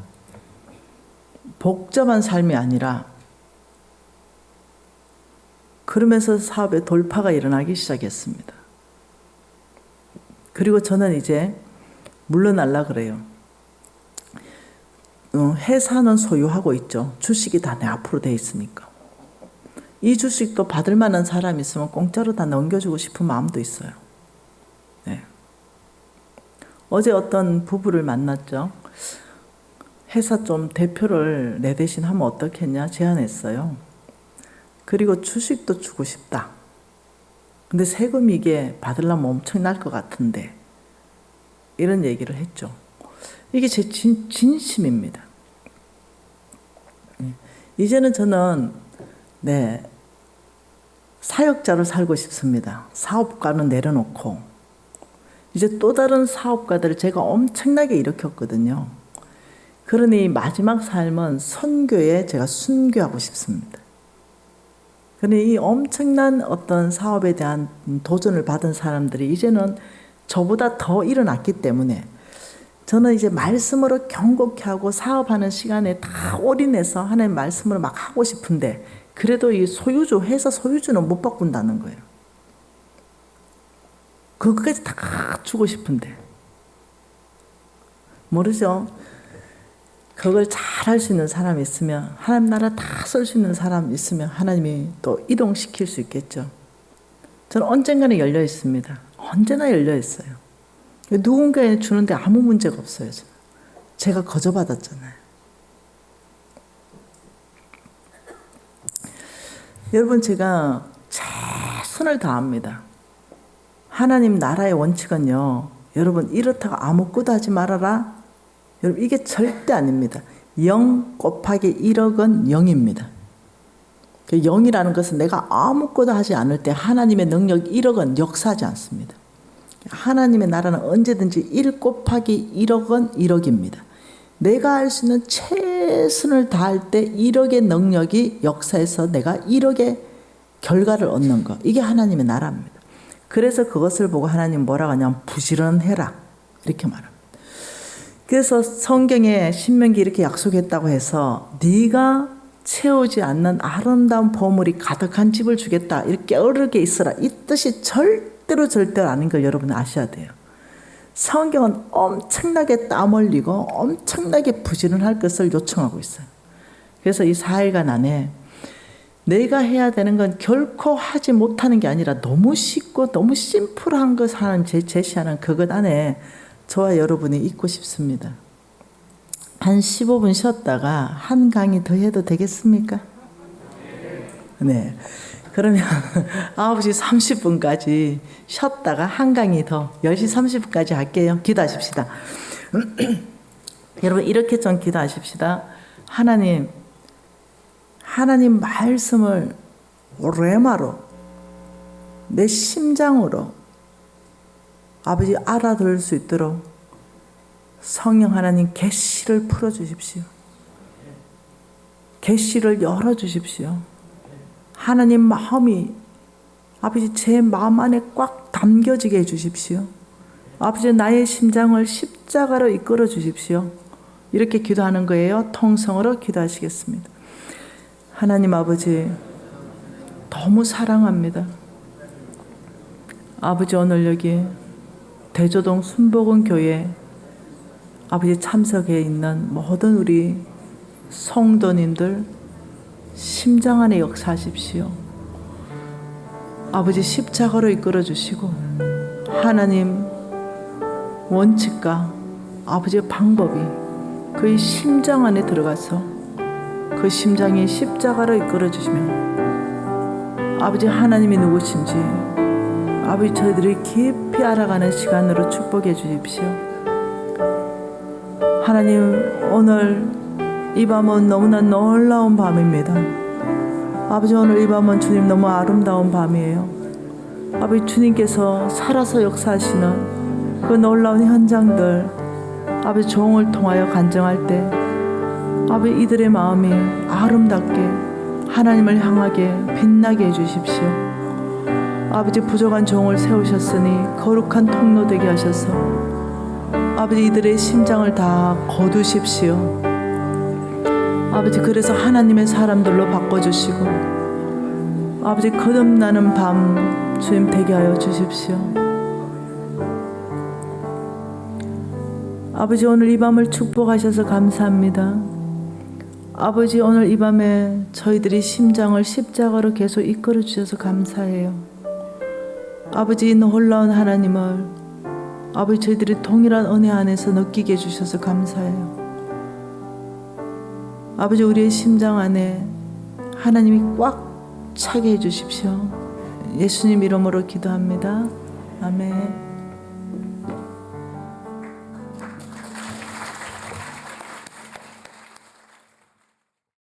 복잡한 삶이 아니라 그러면서 사업에 돌파가 일어나기 시작했습니다. 그리고 저는 이제 물러날라 그래요. 회사는 소유하고 있죠. 주식이 다 내 앞으로 돼 있으니까. 이 주식도 받을 만한 사람이 있으면 공짜로 다 넘겨주고 싶은 마음도 있어요. 네. 어제 어떤 부부를 만났죠. 회사 좀 대표를 내 대신 하면 어떻겠냐 제안했어요. 그리고 주식도 주고 싶다. 근데 세금 이게 받으려면 엄청날 것 같은데 이런 얘기를 했죠. 이게 제 진심입니다. 이제는 저는 사역자로 살고 싶습니다. 사업가는 내려놓고 이제 또 다른 사업가들을 제가 엄청나게 일으켰거든요. 그러니 마지막 삶은 선교에 제가 순교하고 싶습니다. 그러니 이 엄청난 어떤 사업에 대한 도전을 받은 사람들이 이제는 저보다 더 일어났기 때문에 저는 이제 말씀으로 경고케 하고 사업하는 시간에 다 올인해서 하나님 말씀으로 막 하고 싶은데 그래도 이 소유주, 회사 소유주는 못 바꾼다는 거예요. 그것까지 다 주고 싶은데 모르죠. 그걸 잘 할 수 있는 사람이 있으면 하나님 나라 다 쓸 수 있는 사람 있으면 하나님이 또 이동시킬 수 있겠죠. 저는 언젠가는 열려 있습니다. 언제나 열려 있어요. 누군가에 주는데 아무 문제가 없어요. 제가 거저받았잖아요. 여러분 제가 최선을 다합니다. 하나님 나라의 원칙은요. 여러분 이렇다고 아무것도 하지 말아라. 여러분 이게 절대 아닙니다. 0 곱하기 1억은 0입니다. 0이라는 것은 내가 아무것도 하지 않을 때 하나님의 능력 1억은 역사하지 않습니다. 하나님의 나라는 언제든지 1 곱하기 1억은 1억입니다. 내가 할 수 있는 최선을 다할 때 1억의 능력이 역사해서 내가 1억의 결과를 얻는 것. 이게 하나님의 나라입니다. 그래서 그것을 보고 하나님 뭐라고 하냐면 부지런해라. 이렇게 말합니다. 그래서 성경에 신명기 이렇게 약속했다고 해서 네가 채우지 않는 아름다운 보물이 가득한 집을 주겠다. 이렇게 어르게 있어라. 이 뜻이 절대로 아닌 걸 여러분 아셔야 돼요. 성경은 엄청나게 땀 흘리고 엄청나게 부지런할 것을 요청하고 있어요. 그래서 이 4일간 안에 내가 해야 되는 건 결코 하지 못하는 게 아니라 너무 쉽고 너무 심플한 것을 하는 제시하는 그것 안에 저와 여러분이 있고 싶습니다. 한 15분 쉬었다가 한 강의 더 해도 되겠습니까? 네. 그러면 9시 30분까지 쉬었다가 한 강의 더 10시 30분까지 할게요. 기도하십시다. 여러분 이렇게 좀 기도하십시다. 하나님 말씀을 레마로 내 심장으로 아버지 알아들을 수 있도록 성령 하나님 계시를 풀어주십시오. 계시를 열어주십시오. 하나님 마음이 아버지 제 마음 안에 꽉 담겨지게 해주십시오. 아버지 나의 심장을 십자가로 이끌어 주십시오. 이렇게 기도하는 거예요. 통성으로 기도하시겠습니다. 하나님 아버지 너무 사랑합니다. 아버지 오늘 여기 대조동 순복음교회 아버지 참석해 있는 모든 우리 성도님들 심장 안에 역사하십시오. 아버지 십자가로 이끌어 주시고 하나님 원칙과 아버지의 방법이 그의 심장 안에 들어가서 그 심장이 십자가로 이끌어 주시면 아버지 하나님이 누구신지 아버지 저희들이 깊이 알아가는 시간으로 축복해 주십시오. 하나님 오늘 이 밤은 너무나 놀라운 밤입니다. 아버지 오늘 이 밤은 주님 너무 아름다운 밤이에요. 아버지 주님께서 살아서 역사하시는 그 놀라운 현장들 아버지 종을 통하여 간증할 때 아버지 이들의 마음이 아름답게 하나님을 향하게 빛나게 해주십시오. 아버지 부족한 종을 세우셨으니 거룩한 통로 되게 하셔서 아버지 이들의 심장을 다 거두십시오. 아버지 그래서 하나님의 사람들로 바꿔주시고 아버지 거듭나는 밤 주님 되게 하여 주십시오. 아버지 오늘 이 밤을 축복하셔서 감사합니다. 아버지, 오늘 이 밤에 저희들이 심장을 십자가로 계속 이끌어 주셔서 감사해요. 아버지, 이 놀라운 하나님을 아버지 저희들이 동일한 은혜 안에서 느끼게 해주셔서 감사해요. 아버지, 우리의 심장 안에 하나님이 꽉 차게 해주십시오. 예수님 이름으로 기도합니다. 아멘.